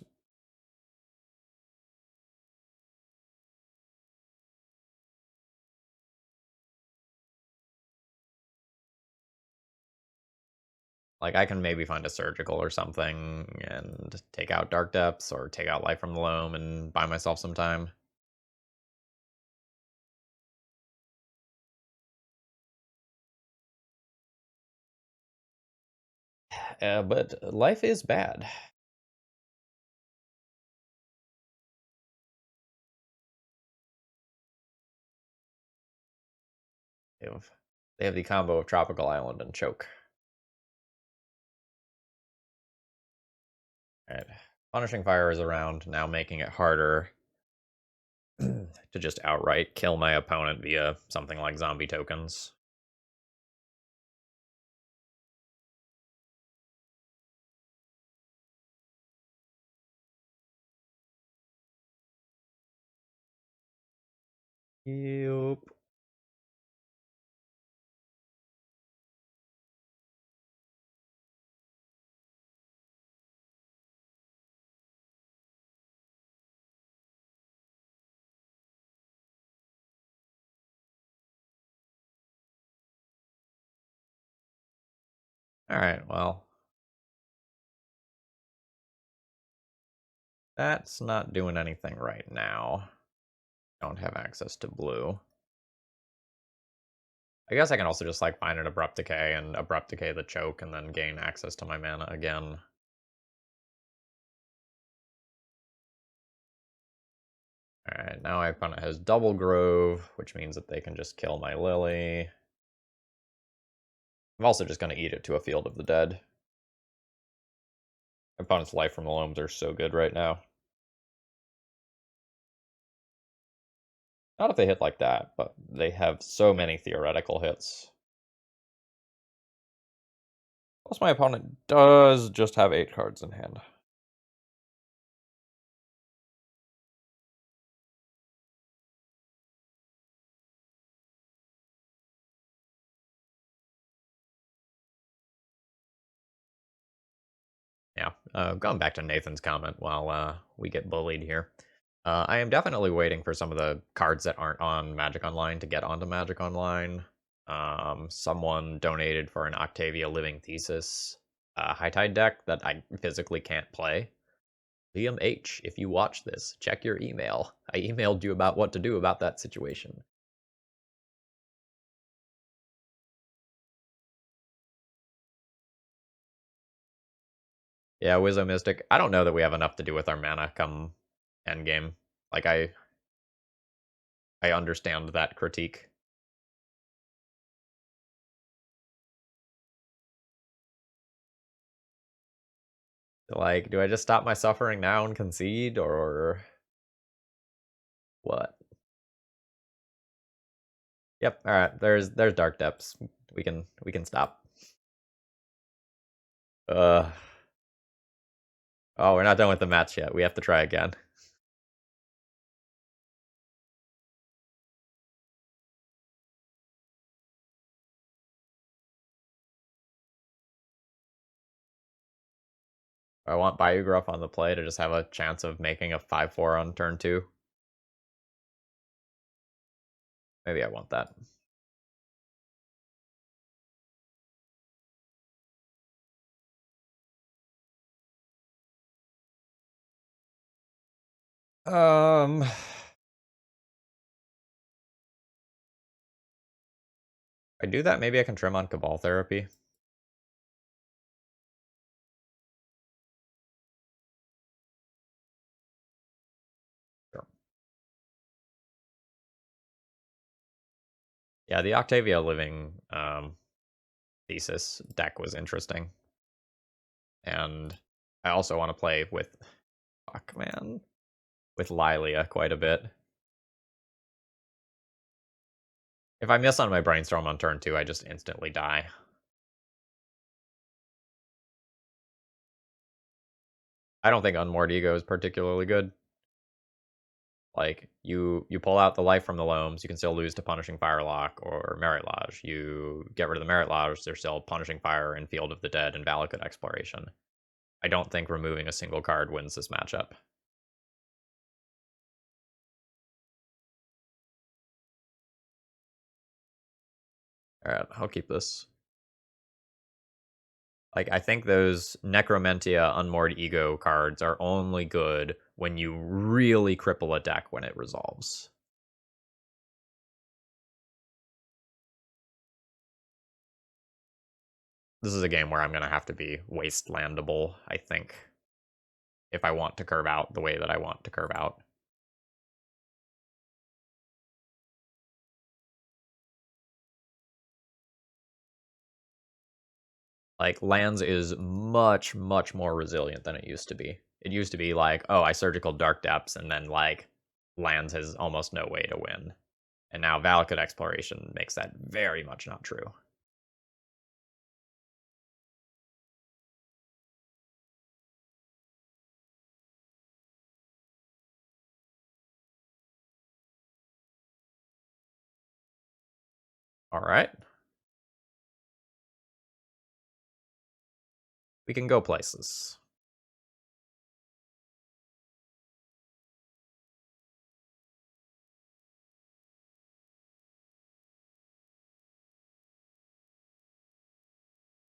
Like, I can maybe find a Surgical or something and take out Dark Depths or take out Life from the Loam and buy myself some time. But life is bad. They have the combo of Tropical Island and Choke. Alright. Punishing Fire is around, now making it harder to just outright kill my opponent via something like zombie tokens. Yep. Alright, well. That's not doing anything right now. Don't have access to blue. I guess I can also just like find an Abrupt Decay and Abrupt Decay the Choke and then gain access to my mana again. Alright, now my opponent has Double Grove, which means that they can just kill my Lily. I'm also just going to eat it to a Field of the Dead. My opponent's Life from the Loams are so good right now. Not if they hit like that, but they have so many theoretical hits. Plus my opponent does just have 8 cards in hand. Yeah, going back to Nathan's comment while we get bullied here. I am definitely waiting for some of the cards that aren't on Magic Online to get onto Magic Online. Someone donated for an Octavia Living Thesis High Tide deck that I physically can't play. Liam H., if you watch this, check your email. I emailed you about what to do about that situation. Yeah, Wizzo Mystic. I don't know that we have enough to do with our mana come endgame. Like, I understand that critique. Like, do I just stop my suffering now and concede, or what? Yep. All right. There's Dark Depths. We can stop. Uh. Oh, we're not done with the match yet. We have to try again. I want Biogruff on the play to just have a chance of making a 5/4 on turn 2. Maybe I want that. If I do that, maybe I can trim on Cabal Therapy. Sure. Yeah, the Octavia Living Thesis deck was interesting. And I also want to play with, fuck man, with Lilia quite a bit. If I miss on my Brainstorm on turn 2, I just instantly die. I don't think Unmoored Ego is particularly good. Like, you pull out the Life from the Loams, you can still lose to Punishing Firelock or Merit Lodge. You get rid of the Merit Lodge, they're still Punishing Fire and Field of the Dead and Valakut Exploration. I don't think removing a single card wins this matchup. Alright, I'll keep this. Like, I think those Necromentia Unmoored Ego cards are only good when you really cripple a deck when it resolves. This is a game where I'm going to have to be wastelandable, I think, if I want to curve out the way that I want to curve out. Like, lands is much, much more resilient than it used to be. It used to be like, oh, I surgical dark depths, and then, like, lands has almost no way to win. And now Valakut Exploration makes that very much not true. All right. We can go places.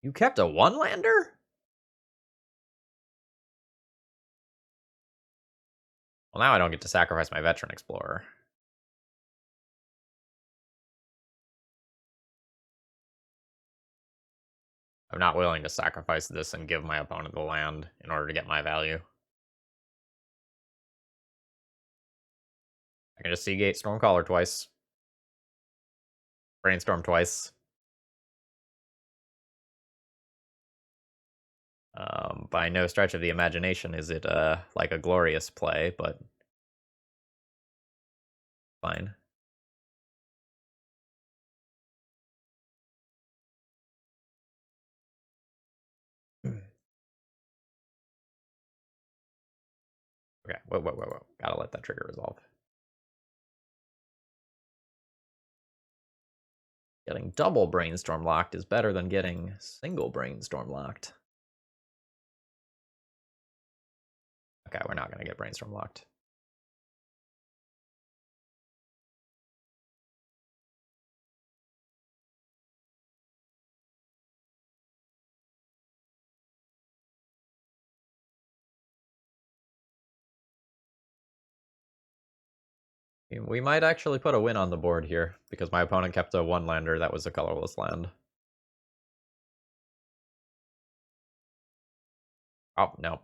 You kept a one-lander? Well, now I don't get to sacrifice my Veteran Explorer. I'm not willing to sacrifice this and give my opponent the land in order to get my value. I can just Seagate Stormcaller twice. Brainstorm twice. By no stretch of the imagination is it like a glorious play, but fine. Okay, whoa. Gotta let that trigger resolve. Getting double Brainstorm locked is better than getting single Brainstorm locked. Okay, we're not gonna get Brainstorm locked. We might actually put a win on the board here, because my opponent kept a one-lander that was a colorless land. Oh, no.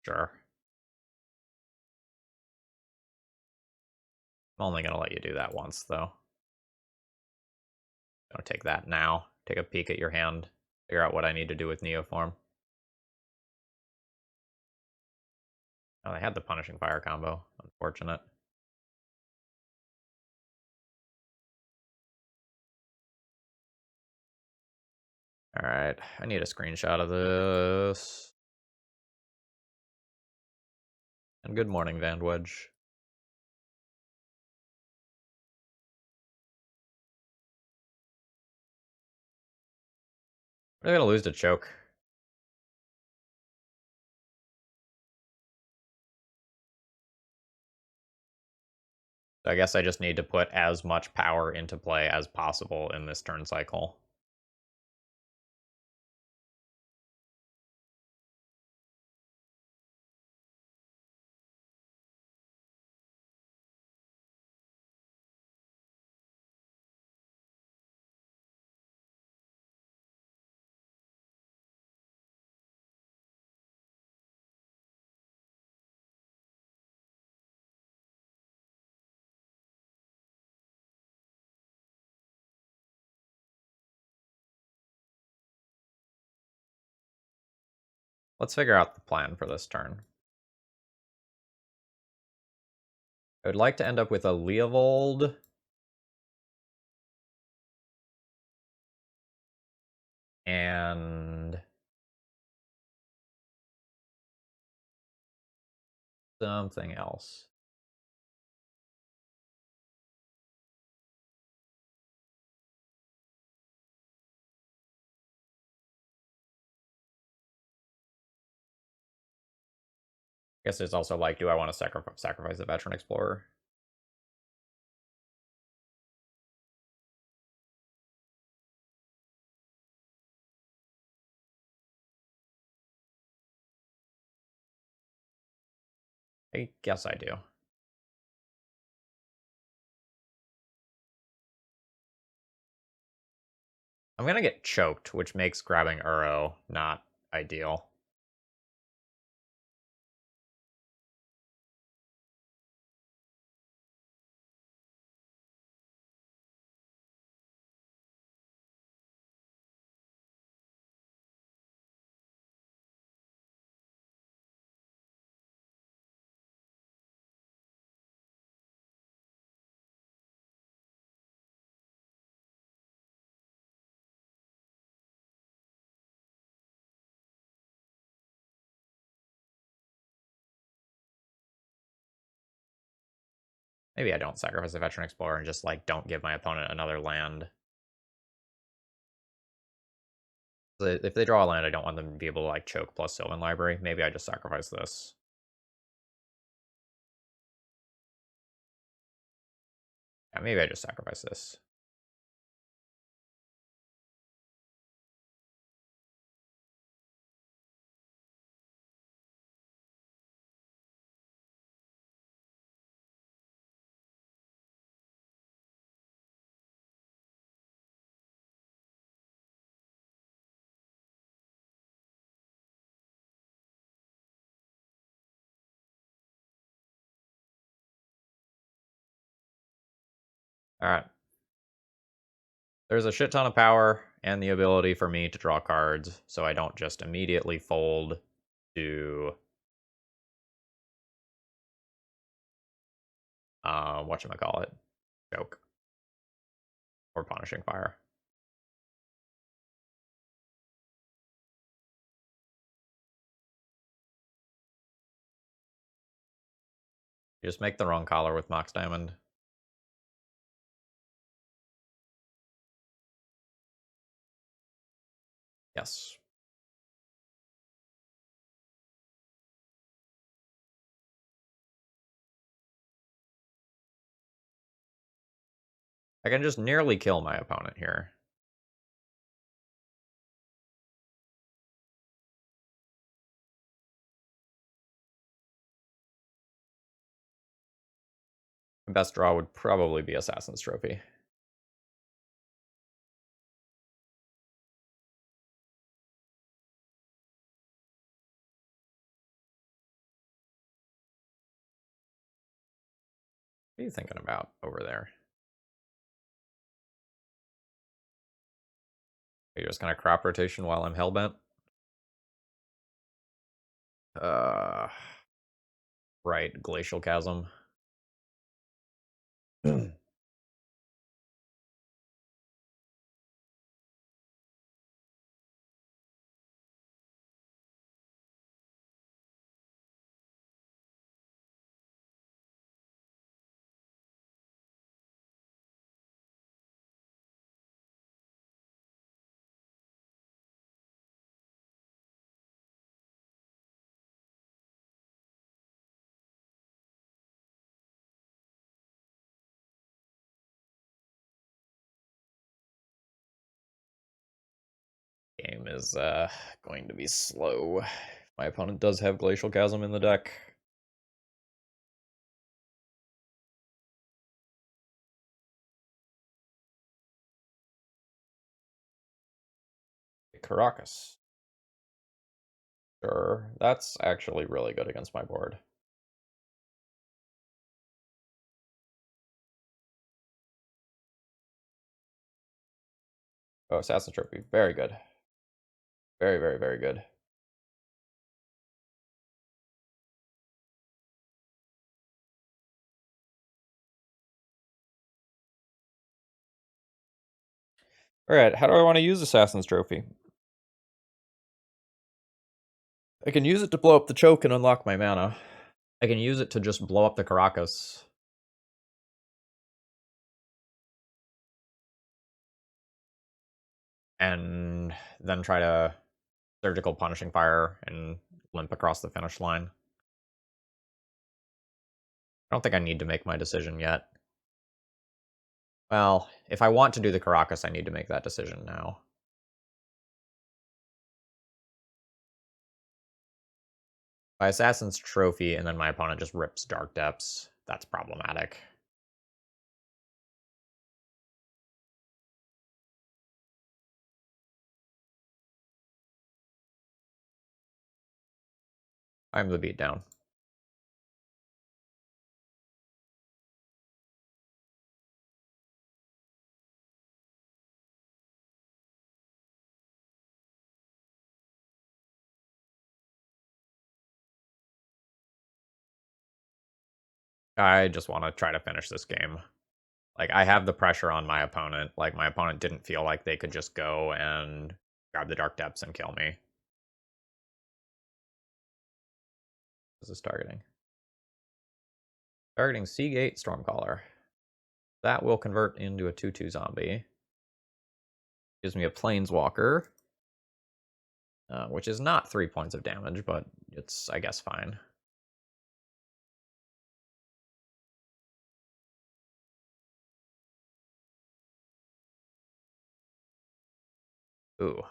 Sure. I'm only gonna let you do that once, though. I'll take that now. Take a peek at your hand. Figure out what I need to do with Neoform. Oh, they had the Punishing Fire combo. Unfortunate. Alright, I need a screenshot of this. And good morning, Vandwedge. We're gonna lose to Choke. So I guess I just need to put as much power into play as possible in this turn cycle. Let's figure out the plan for this turn. I would like to end up with a Leovold. And something else. I guess there's also like, do I want to sacrifice the Veteran Explorer? I guess I do. I'm gonna get choked, which makes grabbing Uro not ideal. Maybe I don't sacrifice the Veteran Explorer and just, like, don't give my opponent another land. If they draw a land, I don't want them to be able to, like, choke plus Sylvan Library. Maybe I just sacrifice this. Yeah, maybe I just sacrifice this. Alright. There's a shit ton of power and the ability for me to draw cards, so I don't just immediately fold to whatchamacallit, choke, or Punishing Fire. You just make the wrong collar with Mox Diamond. Yes. I can just nearly kill my opponent here. My best draw would probably be Assassin's Trophy. What are you thinking about over there? Are you just gonna crop rotation while I'm hellbent? Right, Glacial Chasm. Game is going to be slow. My opponent does have Glacial Chasm in the deck. Caracas. Sure, that's actually really good against my board. Oh, Assassin Trophy. Very good. Very, very, very good. Alright, how do I want to use Assassin's Trophy? I can use it to blow up the choke and unlock my mana. I can use it to just blow up the Caracas. And then try to Surgical Punishing Fire and limp across the finish line. I don't think I need to make my decision yet. Well, if I want to do the Caracas, I need to make that decision now. By Assassin's Trophy, and then my opponent just rips Dark Depths, that's problematic. I'm the beatdown. I just want to try to finish this game. Like, I have the pressure on my opponent. Like, my opponent didn't feel like they could just go and grab the Dark Depths and kill me. This is targeting. Targeting Seagate Stormcaller. That will convert into a 2/2 zombie. Gives me a Planeswalker, which is not 3 points of damage, but it's, I guess, fine. Ooh,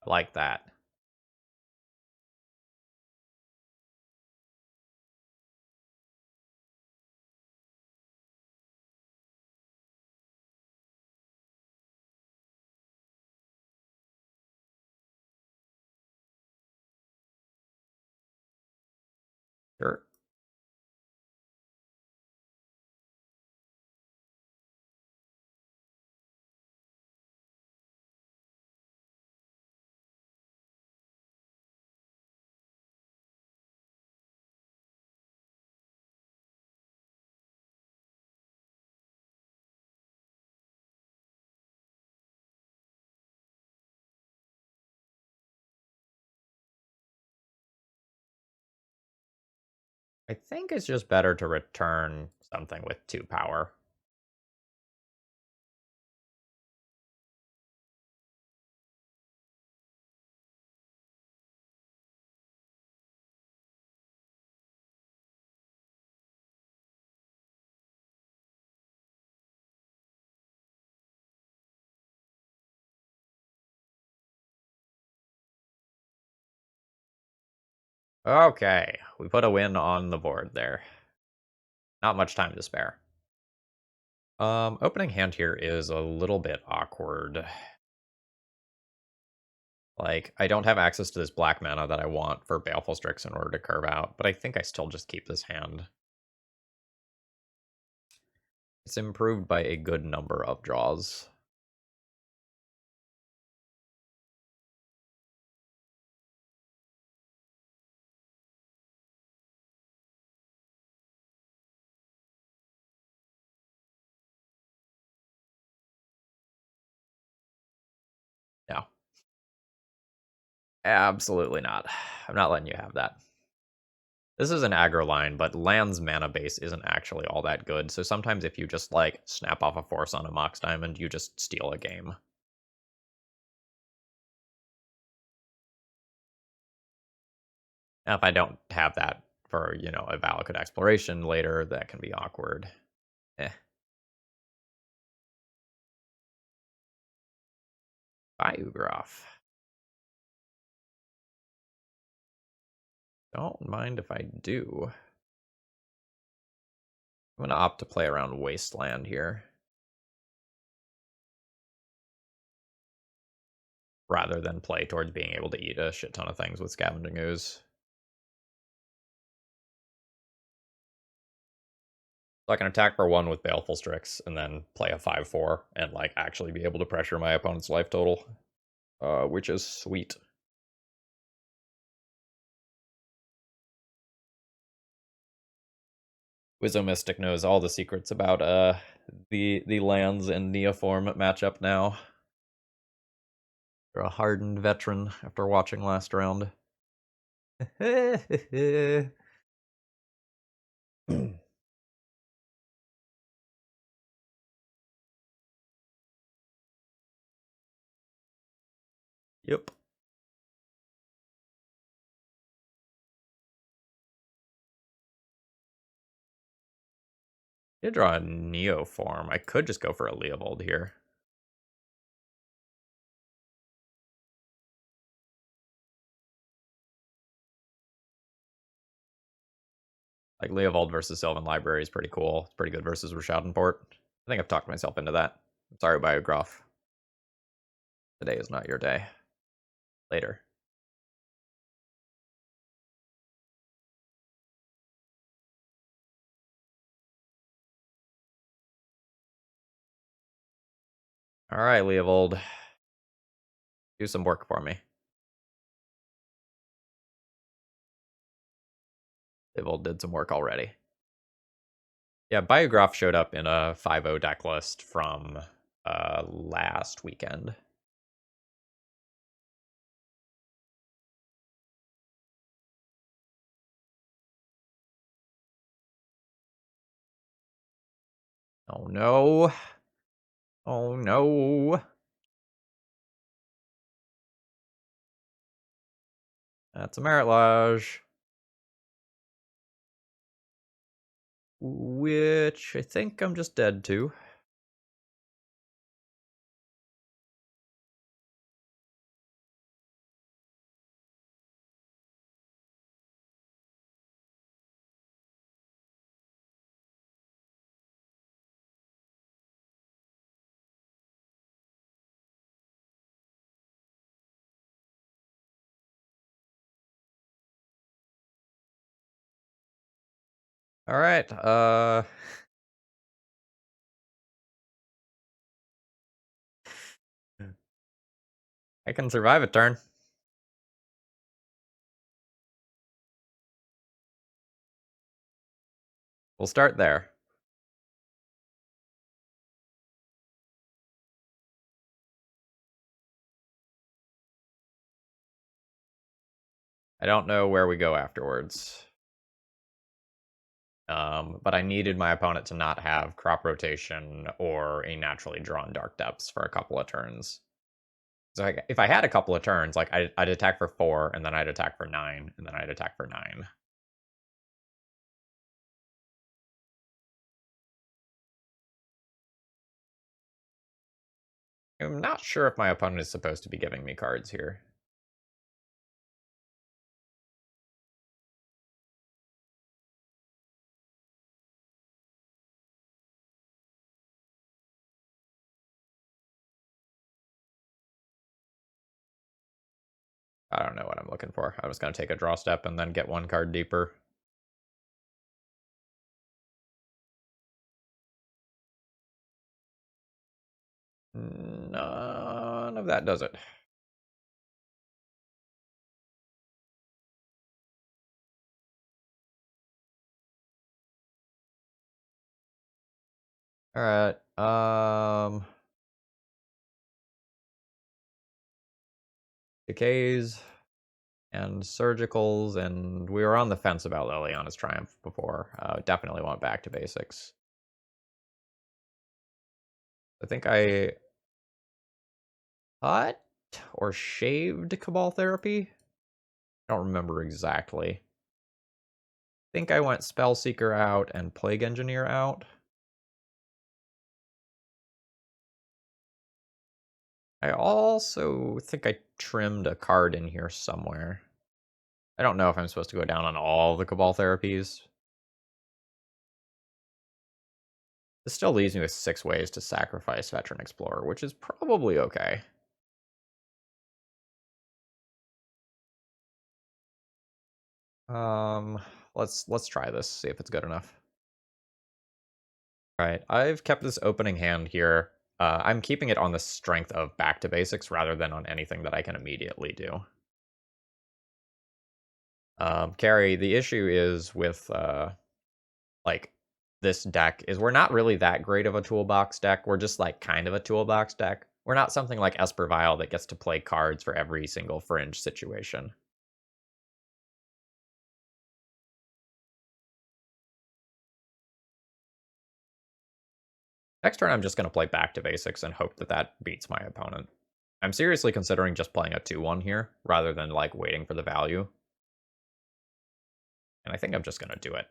I like that. Sure. I think it's just better to return something with 2 power. Okay, we put a win on the board there. Not much time to spare. Opening hand here is a little bit awkward. Like, I don't have access to this black mana that I want for Baleful Strix in order to curve out, but I think I still just keep this hand. It's improved by a good number of draws. No. Absolutely not. I'm not letting you have that. This is an aggro line, but land's mana base isn't actually all that good, so sometimes if you just, like, snap off a force on a Mox Diamond, you just steal a game. Now, if I don't have that for, you know, a Valakut exploration later, that can be awkward. Eh. Biograph. Don't mind if I do. I'm gonna opt to play around Wasteland here, rather than play towards being able to eat a shit ton of things with Scavenging Ooze. So I can attack for 1 with Baleful Strix, and then play a 5/4, and, like, actually be able to pressure my opponent's life total. Which is sweet. Wizzo Mystic knows all the secrets about the lands and Neoform matchup now. You're a hardened veteran after watching last round. Yep. You draw a Neoform. I could just go for a Leovold here. Like, Leovold versus Sylvan Library is pretty cool. It's pretty good versus Rashaudenport. I think I've talked myself into that. I'm sorry, Biograph. Today is not your day. Later. All right, Leovold. Do some work for me. Leovold did some work already. Yeah, Biograph showed up in a 5-0 deck list from last weekend. Oh no. Oh no. That's a Merit Lodge. Which I think I'm just dead to. All right. I can survive a turn. We'll start there. I don't know where we go afterwards. But I needed my opponent to not have crop rotation or a naturally drawn dark depths for a couple of turns. So if I had a couple of turns, like I'd attack for 4, and then I'd attack for 9, and then I'd attack for 9. I'm not sure if my opponent is supposed to be giving me cards here. I don't know what I'm looking for. I was going to take a draw step and then get one card deeper. None of that does it. All right. Decays and surgicals, and we were on the fence about Liliana's Triumph before. Definitely want back to basics. I think I cut or shaved Cabal Therapy. I don't remember exactly. I think I went Spellseeker out and Plague Engineer out. I also think I trimmed a card in here somewhere. I don't know if I'm supposed to go down on all the Cabal therapies. This still leaves me with 6 ways to sacrifice Veteran Explorer, which is probably okay. Let's try this, see if it's good enough. All right, I've kept this opening hand here. I'm keeping it on the strength of back to basics rather than on anything that I can immediately do. Carrie, the issue is with like this deck is we're not really that great of a toolbox deck. We're just like kind of a toolbox deck. We're not something like Espervile that gets to play cards for every single fringe situation. Next turn, I'm just going to play back to basics and hope that that beats my opponent. I'm seriously considering just playing a 2-1 here, rather than like waiting for the value. And I think I'm just going to do it.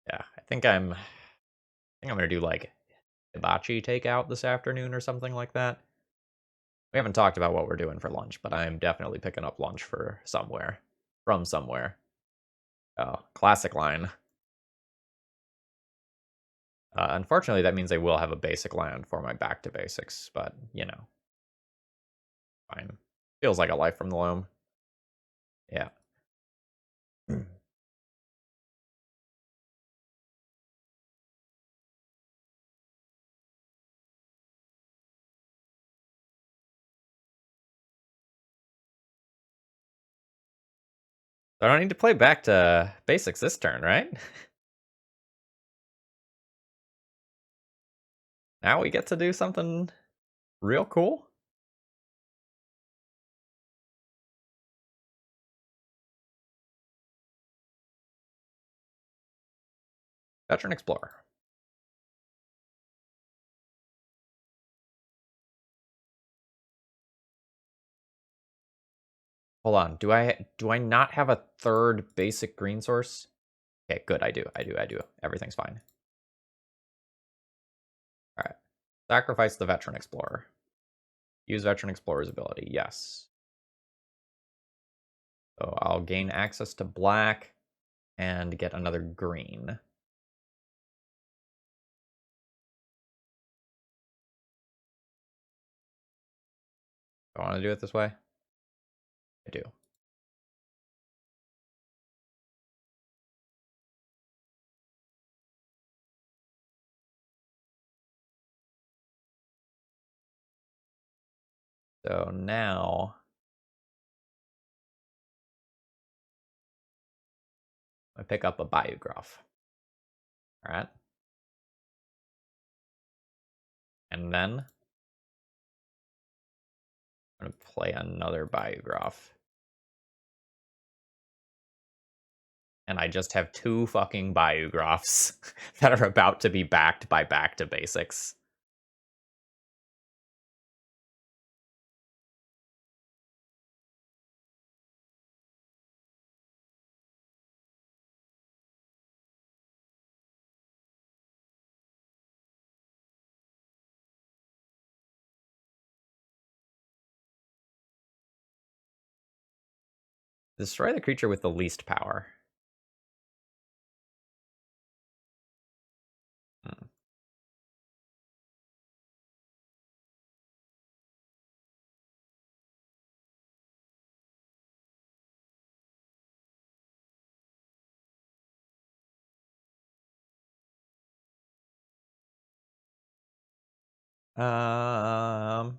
Yeah, I think I'm going to do like hibachi takeout this afternoon or something like that. We haven't talked about what we're doing for lunch, but I'm definitely picking up lunch for somewhere. From somewhere. Oh, classic line. Unfortunately, that means I will have a basic land for my back to basics, but, you know, fine. Feels like a life from the loam. Yeah. I don't need to play back to basics this turn, right? Now we get to do something real cool. Veteran Explorer. Hold on. Do I not have a third basic green source? Okay, good. I do. Everything's fine. All right. Sacrifice the Veteran Explorer. Use Veteran Explorer's ability. Yes. So I'll gain access to black and get another green. Do I want to do it this way? I do. So now I pick up a Biograph. All right. And then I'm going to play another Biograph. And I just have two fucking Biographs that are about to be backed by back to basics. Destroy the creature with the least power. Hmm.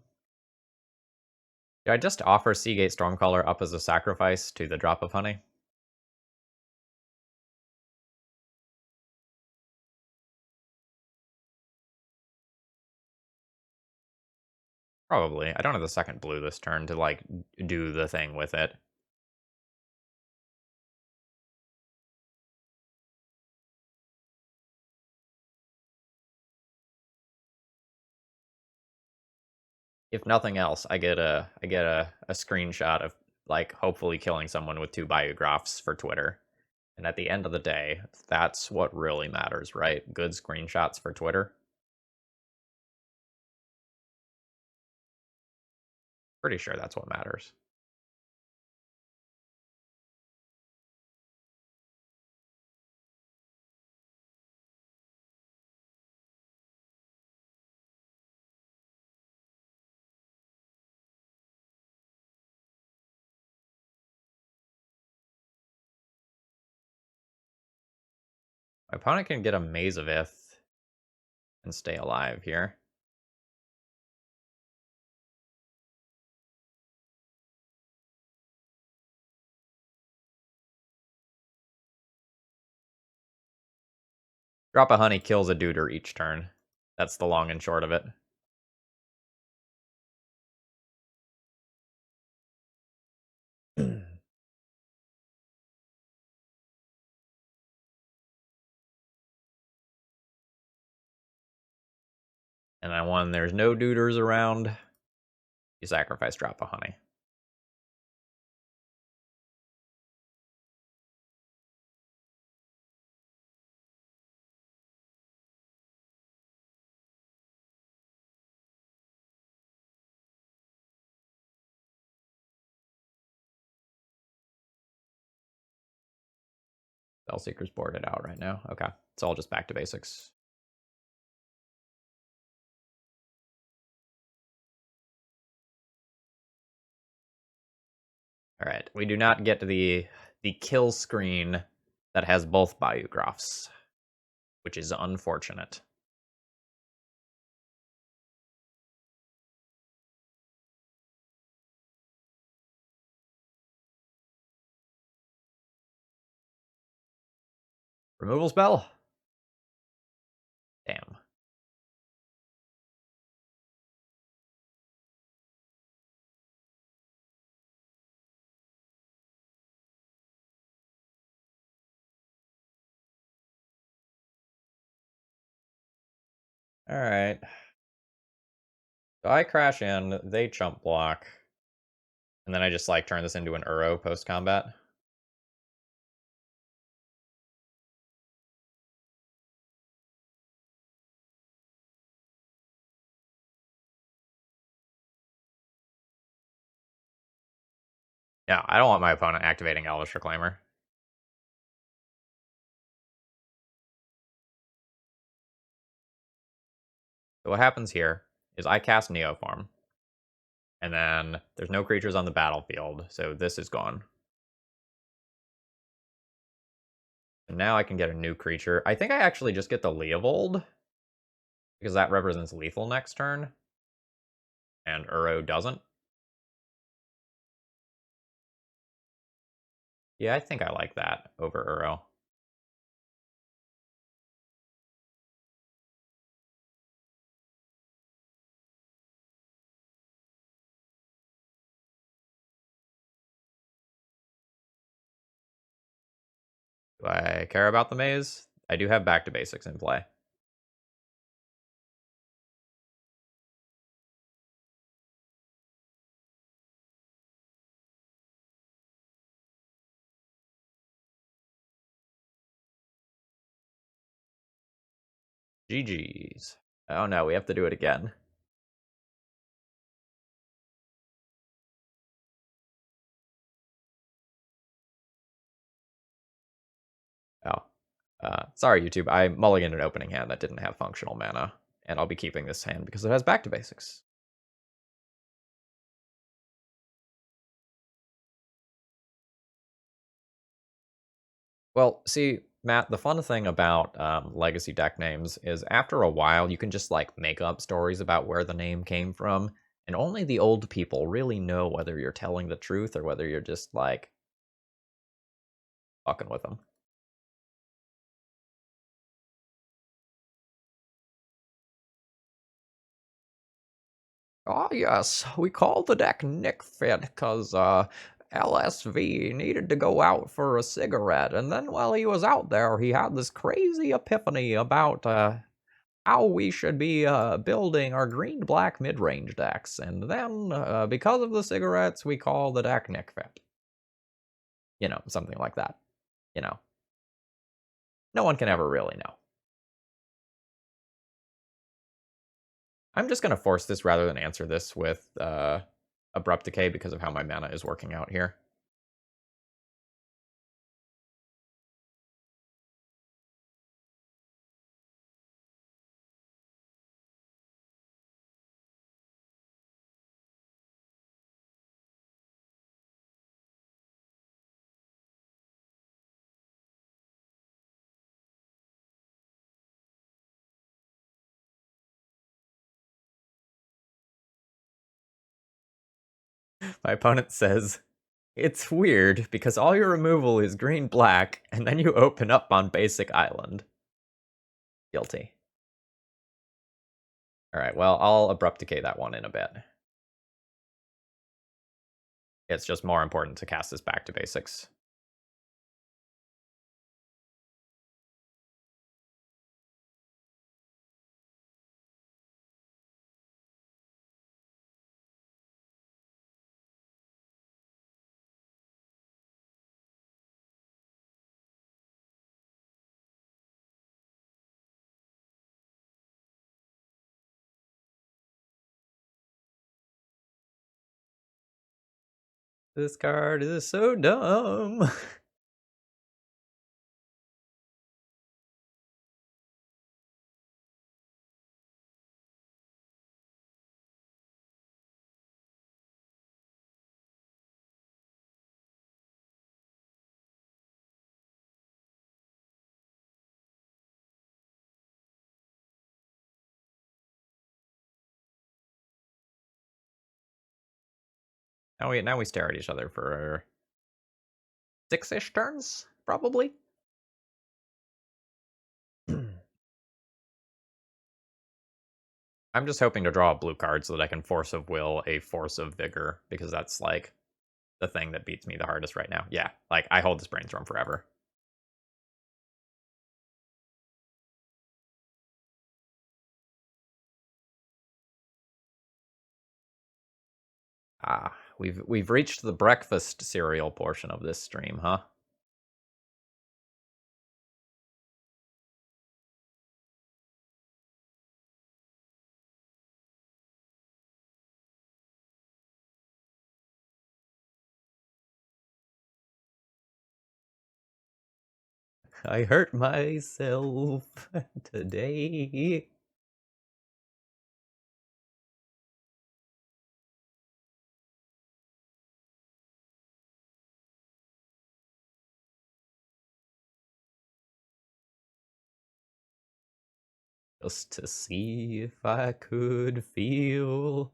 Do I just offer Seagate Stormcaller up as a sacrifice to the drop of honey? Probably. I don't have the second blue this turn to, like, do the thing with it. If nothing else, I get a screenshot of, like, hopefully killing someone with two Biographs for Twitter. And at the end of the day, that's what really matters, right? Good screenshots for Twitter. Pretty sure that's what matters. My opponent can get a Maze of Ith and stay alive here. Drop a honey kills a duder each turn. That's the long and short of it. And then when there's no duders around, you sacrifice drop a honey. Spellseeker's boarded out right now. Okay, it's all just back to basics. All right, we do not get the kill screen that has both biographs, which is unfortunate. Removal spell? Damn. All right. So I crash in, they chump block, and then I just like turn this into an Uro post combat. Yeah, I don't want my opponent activating Elvish Reclaimer. So what happens here is I cast Neoform, and then there's no creatures on the battlefield, so this is gone. And now I can get a new creature. I think I actually just get the Leovold, because that represents lethal next turn, and Uro doesn't. Yeah, I think I like that over Uro. Do I care about the maze? I do have Back to Basics in play. GG's. Oh no, we have to do it again. Oh. Sorry, YouTube. I mulliganed an opening hand that didn't have functional mana, and I'll be keeping this hand because it has Back to Basics. Well, see, Matt, the fun thing about legacy deck names is after a while, you can just like make up stories about where the name came from, and only the old people really know whether you're telling the truth or whether you're just like fucking with them. Ah, yes, we called the deck Nic Fit because LSV needed to go out for a cigarette, and then while he was out there, he had this crazy epiphany about how we should be building our green-black mid-range decks, and then because of the cigarettes, we call the deck Nic Fit. You know, something like that. You know, no one can ever really know. I'm just gonna force this rather than answer this with Abrupt Decay because of how my mana is working out here. My opponent says, it's weird because all your removal is green black, and then you open up on basic island. Guilty. Alright, well, I'll Abrupt Decay that one in a bit. It's just more important to cast this Back to Basics. This card is so dumb. Now we stare at each other for 6-ish turns, probably. I'm just hoping to draw a blue card so that I can Force of Will a Force of Vigor, because that's like the thing that beats me the hardest right now. Yeah, like I hold this brainstorm forever. Ah, we've reached the breakfast cereal portion of this stream, huh? I hurt myself today. Just to see if I could feel.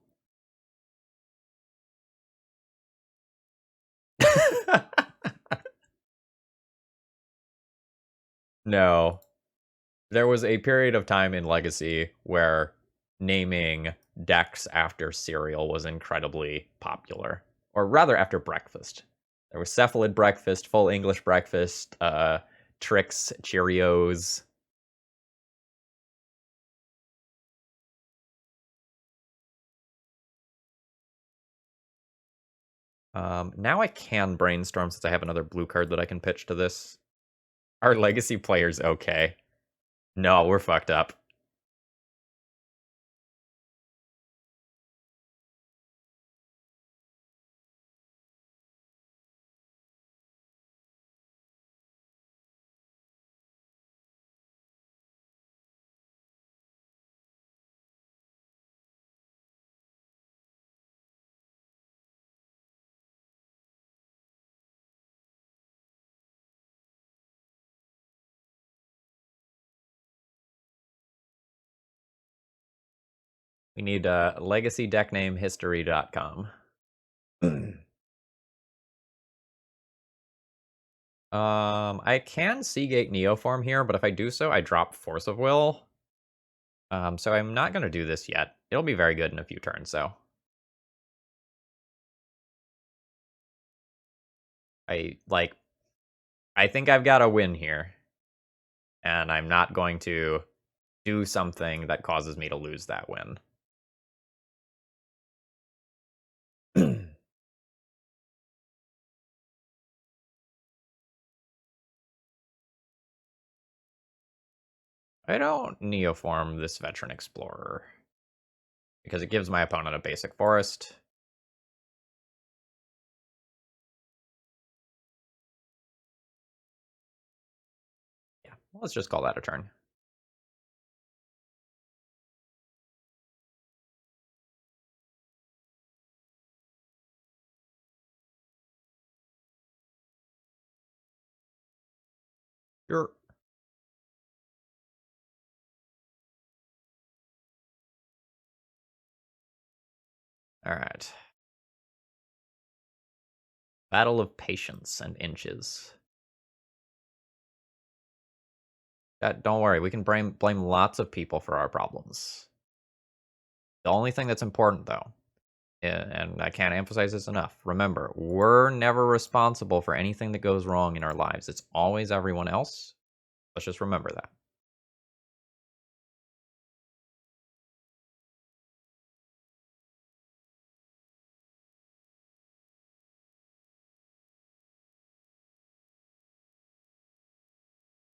No. There was a period of time in Legacy where naming decks after cereal was incredibly popular. Or rather, after breakfast. There was Cephalid Breakfast, Full English Breakfast, Trix, Cheerios. Now I can brainstorm since I have another blue card that I can pitch to this. Are Legacy players okay? No, we're fucked up. We need legacy deck name history.com. I can Seagate Neoform here, but if I do so, I drop Force of Will. So I'm not going to do this yet. It'll be very good in a few turns, though. I think I've got a win here. And I'm not going to do something that causes me to lose that win. I don't Neoform this Veteran Explorer. Because it gives my opponent a basic forest. Yeah, let's just call that a turn. Sure. Alright. Battle of Patience and Inches. Don't worry, we can blame lots of people for our problems. The only thing that's important, though, and I can't emphasize this enough, remember, we're never responsible for anything that goes wrong in our lives. It's always everyone else. Let's just remember that.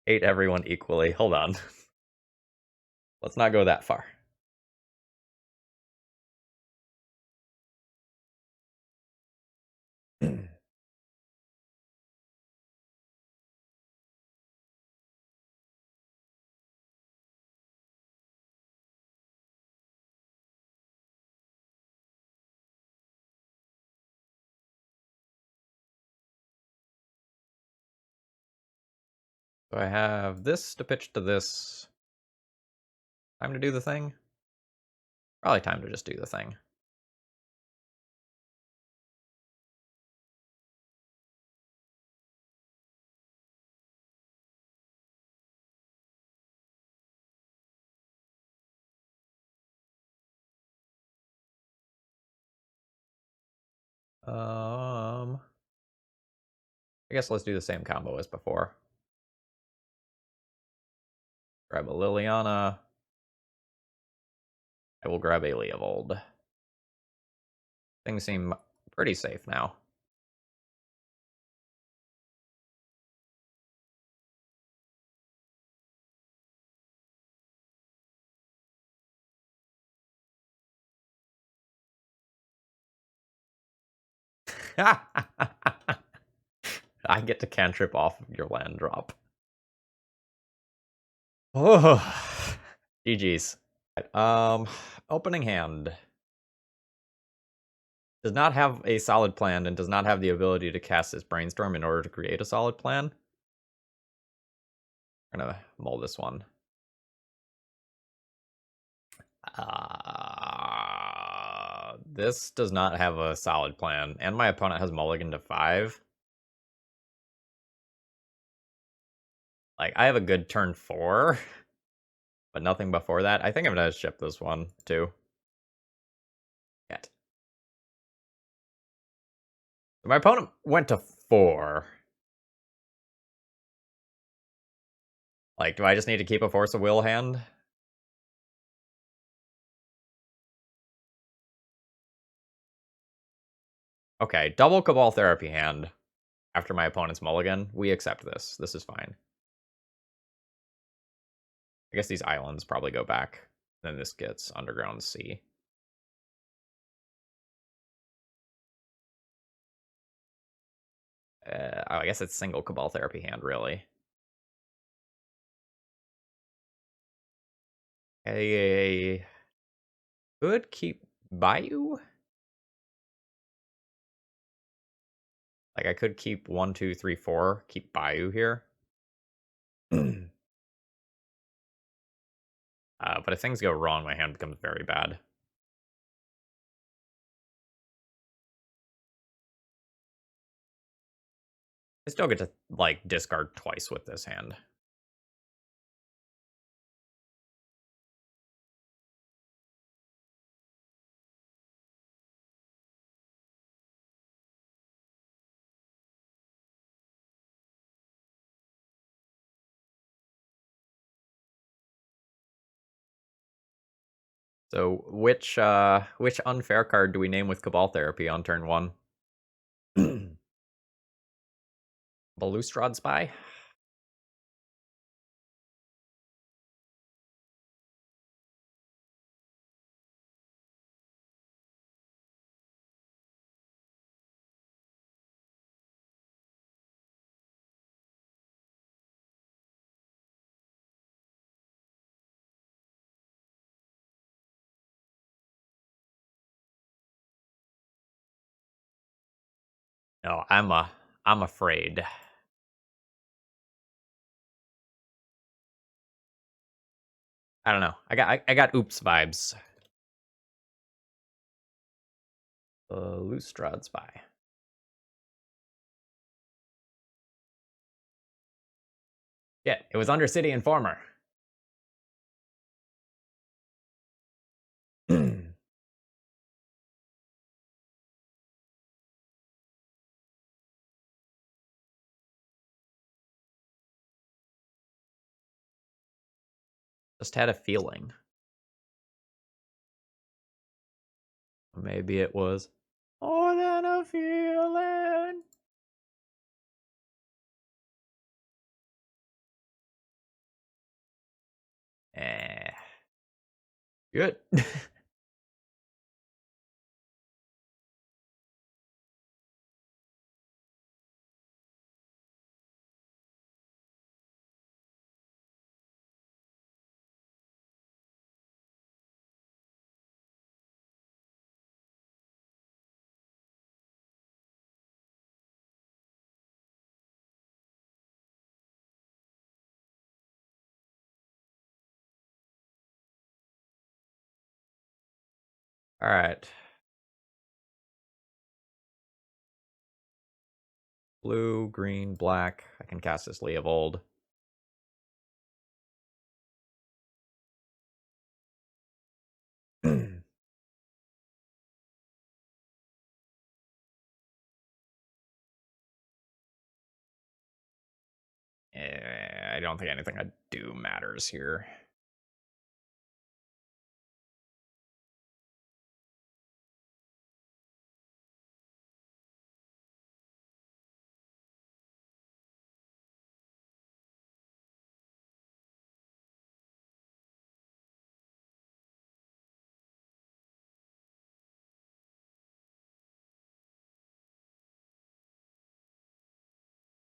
Hate everyone equally. Hold on. Let's not go that far. So I have this to pitch to this. Time to do the thing? Probably time to just do the thing. I guess let's do the same combo as before. Grab a Liliana. I will grab a Leovold. Things seem pretty safe now. I get to cantrip off of your land drop. Oh, GG's. Opening hand. Does not have a solid plan and does not have the ability to cast his Brainstorm in order to create a solid plan. I'm gonna mull this one. This does not have a solid plan, and my opponent has mulligan to 5. Like, I have a good turn 4, but nothing before that. I think I'm gonna ship this one, too. Yet. My opponent went to 4. Like, do I just need to keep a Force of Will hand? Okay, double Cabal Therapy hand after my opponent's mulligan. We accept this. This is fine. I guess these islands probably go back. Then this gets Underground Sea. I guess it's single Cabal Therapy hand, really. I could keep Bayou. Like, I could keep 1, 2, 3, 4. Keep Bayou here. But if things go wrong, my hand becomes very bad. I still get to, like, discard twice with this hand. So, which unfair card do we name with Cabal Therapy on turn 1? Balustrade Spy? No, I'm afraid. I don't know. I got oops vibes. Balustrade Spy. Yeah, it was Undercity Informer. Just had a feeling. Maybe it was more than a feeling. Good. All right. Blue, green, black. I can cast this Leovold. don't think anything I do matters here.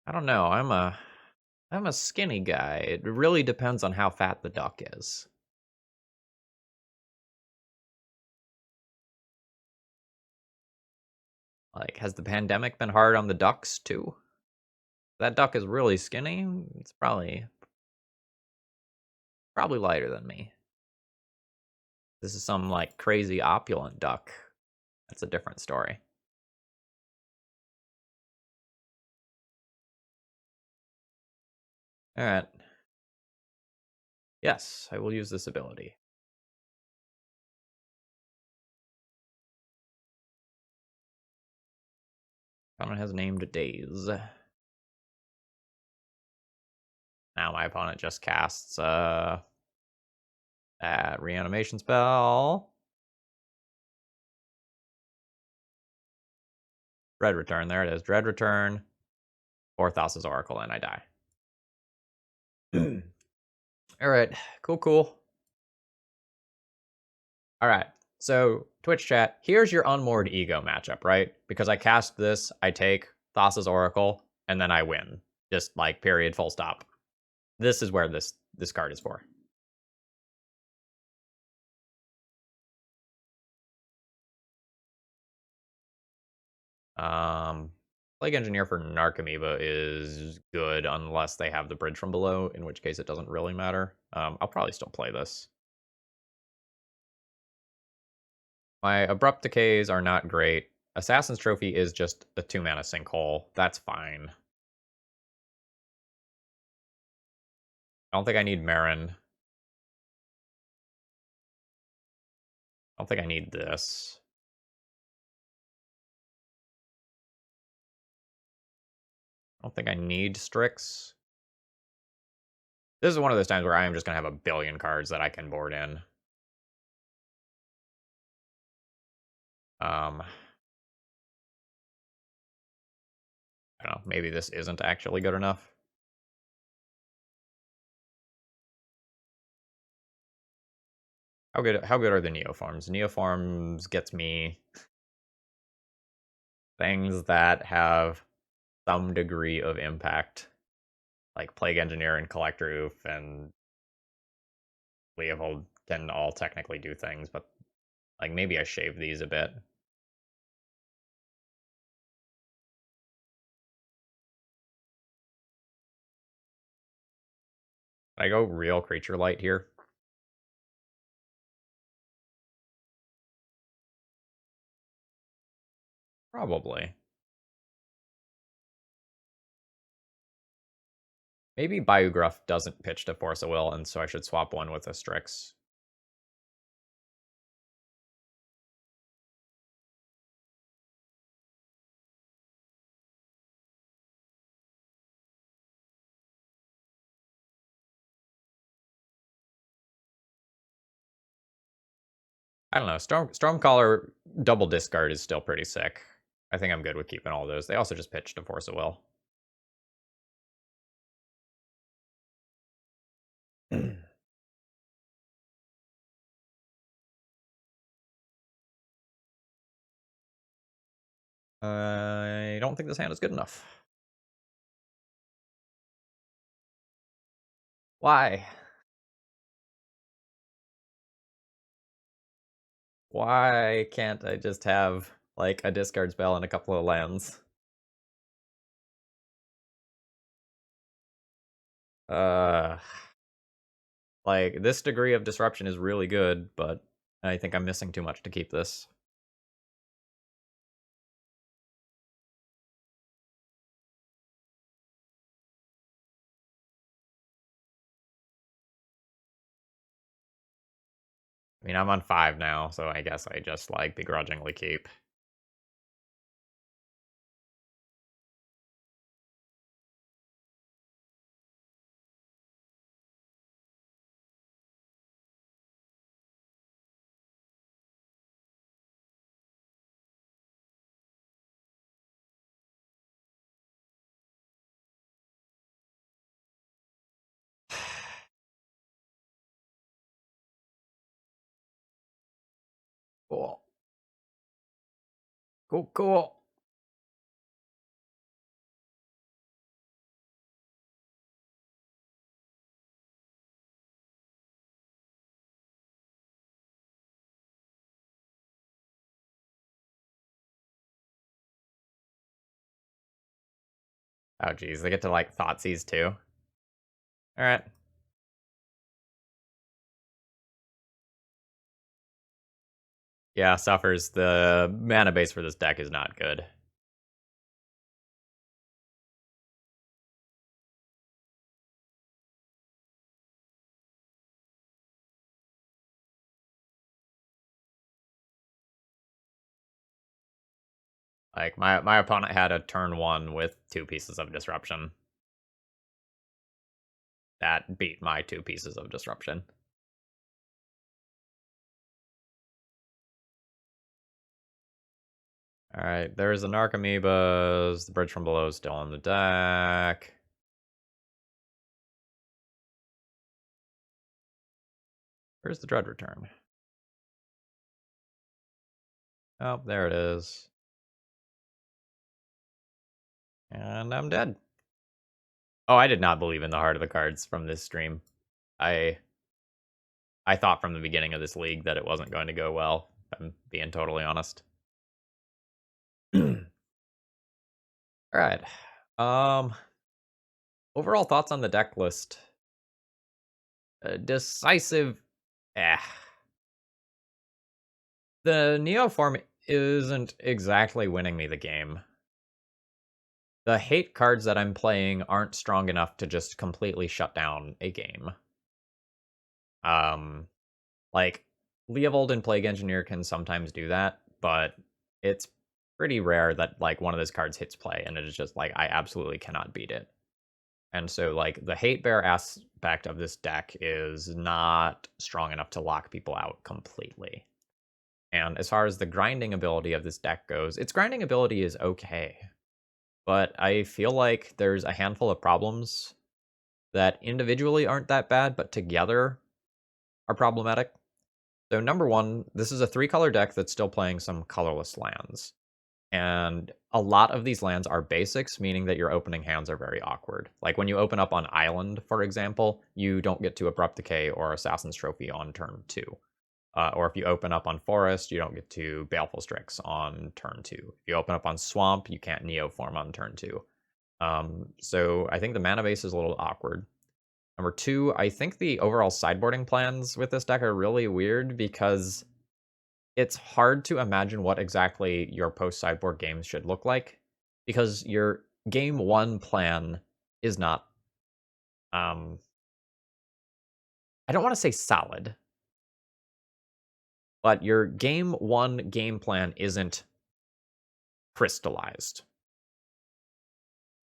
I don't know. I'm a skinny guy. It really depends on how fat the duck is. Like, has the pandemic been hard on the ducks too? That duck is really skinny. It's probably lighter than me. This is some like crazy opulent duck. That's a different story. All right. Yes, I will use this ability. Opponent has named Daze. Now my opponent just casts that reanimation spell. Dread Return. There it is. Dread Return. 4th Thassa's Oracle, and I die. All right. Cool. All right. So, Twitch chat, here's your Unmoored Ego matchup, right? Because I cast this, I take Thassa's Oracle, and then I win. Just like period, full stop. This is where this card is for. Plague Engineer for Narcomoeba is good unless they have the Bridge from Below, in which case it doesn't really matter. I'll probably still play this. My Abrupt Decays are not great. Assassin's Trophy is just a 2-mana sinkhole. That's fine. I don't think I need Marin. I don't think I need this. I don't think I need Strix. This is one of those times where I am just going to have a billion cards that I can board in. I don't know. Maybe this isn't actually good enough. How good are the Neoforms? Neoforms gets me things that have some degree of impact, like Plague Engineer and Collector Oof and Leovold can all technically do things, but like maybe I shave these a bit. I go real Creature Light here. Probably. Maybe Biogruff doesn't pitch to Force of Will, and so I should swap one with a Strix. I don't know. Stormcaller double discard is still pretty sick. I think I'm good with keeping all those. They also just pitch to Force of Will. I don't think this hand is good enough. Why? Why can't I just have, like, a discard spell and a couple of lands? Uh, like, this degree of disruption is really good, but I think I'm missing too much to keep this. I mean, I'm on 5 now, so I guess I just, like, begrudgingly keep. Cool, cool. Oh, geez, they get to, like, Thoughtseize, too? Alright. Yeah, suffers. The mana base for this deck is not good. Like, my opponent had a turn 1 with 2 pieces of Disruption. That beat my 2 pieces of Disruption. Alright, there's the Narcomoebas. The Bridge from Below is still on the deck. Where's the Dread Return? Oh, there it is. And I'm dead. Oh, I did not believe in the heart of the cards from this stream. I thought from the beginning of this league that it wasn't going to go well. I'm being totally honest. Alright. Overall thoughts on the deck list. Decisive. Eh. The Neoform isn't exactly winning me the game. The hate cards that I'm playing aren't strong enough to just completely shut down a game. Like, Leovold and Plague Engineer can sometimes do that, but it's pretty rare that, like, one of those cards hits play, and it is just, like, I absolutely cannot beat it. And so, like, the Hate Bear aspect of this deck is not strong enough to lock people out completely. And as far as the grinding ability of this deck goes, its grinding ability is okay. But I feel like there's a handful of problems that individually aren't that bad, but together are problematic. So number one, this is a 3-color deck that's still playing some colorless lands. And a lot of these lands are basics, meaning that your opening hands are very awkward. Like when you open up on Island, for example, you don't get to Abrupt Decay or Assassin's Trophy on turn 2. Or if you open up on Forest, you don't get to Baleful Strix on turn 2. If you open up on Swamp, you can't Neoform on turn 2. So I think the mana base is a little awkward. Number 2, I think the overall sideboarding plans with this deck are really weird because it's hard to imagine what exactly your post-sideboard games should look like because your game 1 plan is not, I don't want to say solid, but your game 1 game plan isn't crystallized.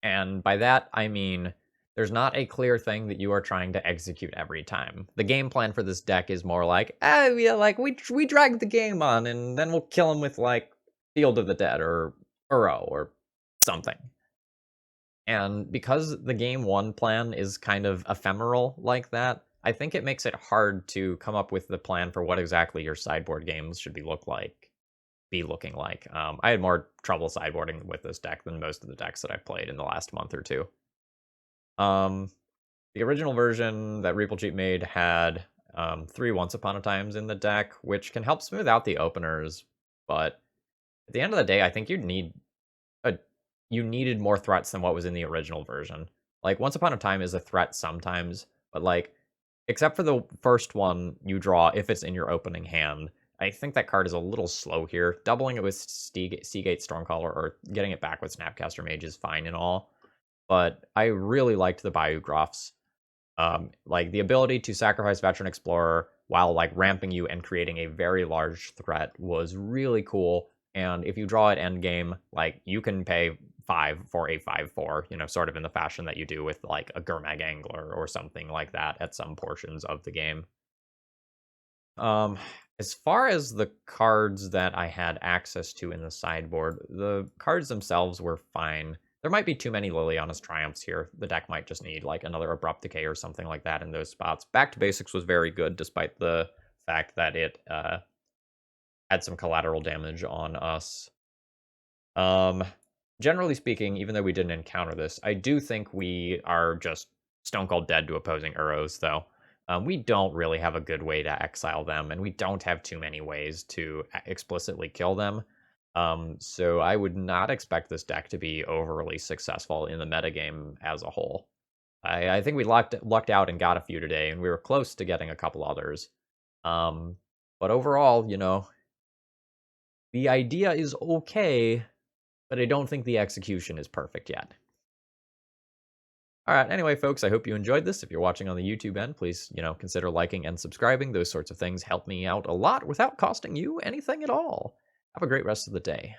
And by that, I mean there's not a clear thing that you are trying to execute every time. The game plan for this deck is more like, yeah, like we drag the game on, and then we'll kill him with like Field of the Dead or Uro or something. And because the game 1 plan is kind of ephemeral like that, I think it makes it hard to come up with the plan for what exactly your sideboard games should be looking like. I had more trouble sideboarding with this deck than most of the decks that I've played in the last month or two. The original version that Reaplecheat made had 3 Once Upon a Times in the deck, which can help smooth out the openers, but at the end of the day, I think you needed more threats than what was in the original version. Like, Once Upon a Time is a threat sometimes, but like, except for the first one you draw if it's in your opening hand, I think that card is a little slow here. Doubling it with Seagate Stormcaller or getting it back with Snapcaster Mage is fine and all, but I really liked the Bayou Groffs. Like, the ability to sacrifice Veteran Explorer while like ramping you and creating a very large threat was really cool. And if you draw at endgame, like, you can pay 5 for a 5/4, sort of in the fashion that you do with like a Gurmag Angler or something like that at some portions of the game. Um, as far as the cards that I had access to in the sideboard, the cards themselves were fine. There might be too many Liliana's Triumphs here. The deck might just need like another Abrupt Decay or something like that in those spots. Back to Basics was very good, despite the fact that it had some collateral damage on us. Um, Generally speaking, even though we didn't encounter this, I do think we are just stone cold dead to opposing Uros, though. We don't really have a good way to exile them, and we don't have too many ways to explicitly kill them. So I would not expect this deck to be overly successful in the metagame as a whole. I think we lucked out and got a few today, and we were close to getting a couple others. But overall, the idea is okay, but I don't think the execution is perfect yet. All right, anyway, folks, I hope you enjoyed this. If you're watching on the YouTube end, please, consider liking and subscribing. Those sorts of things help me out a lot without costing you anything at all. Have a great rest of the day.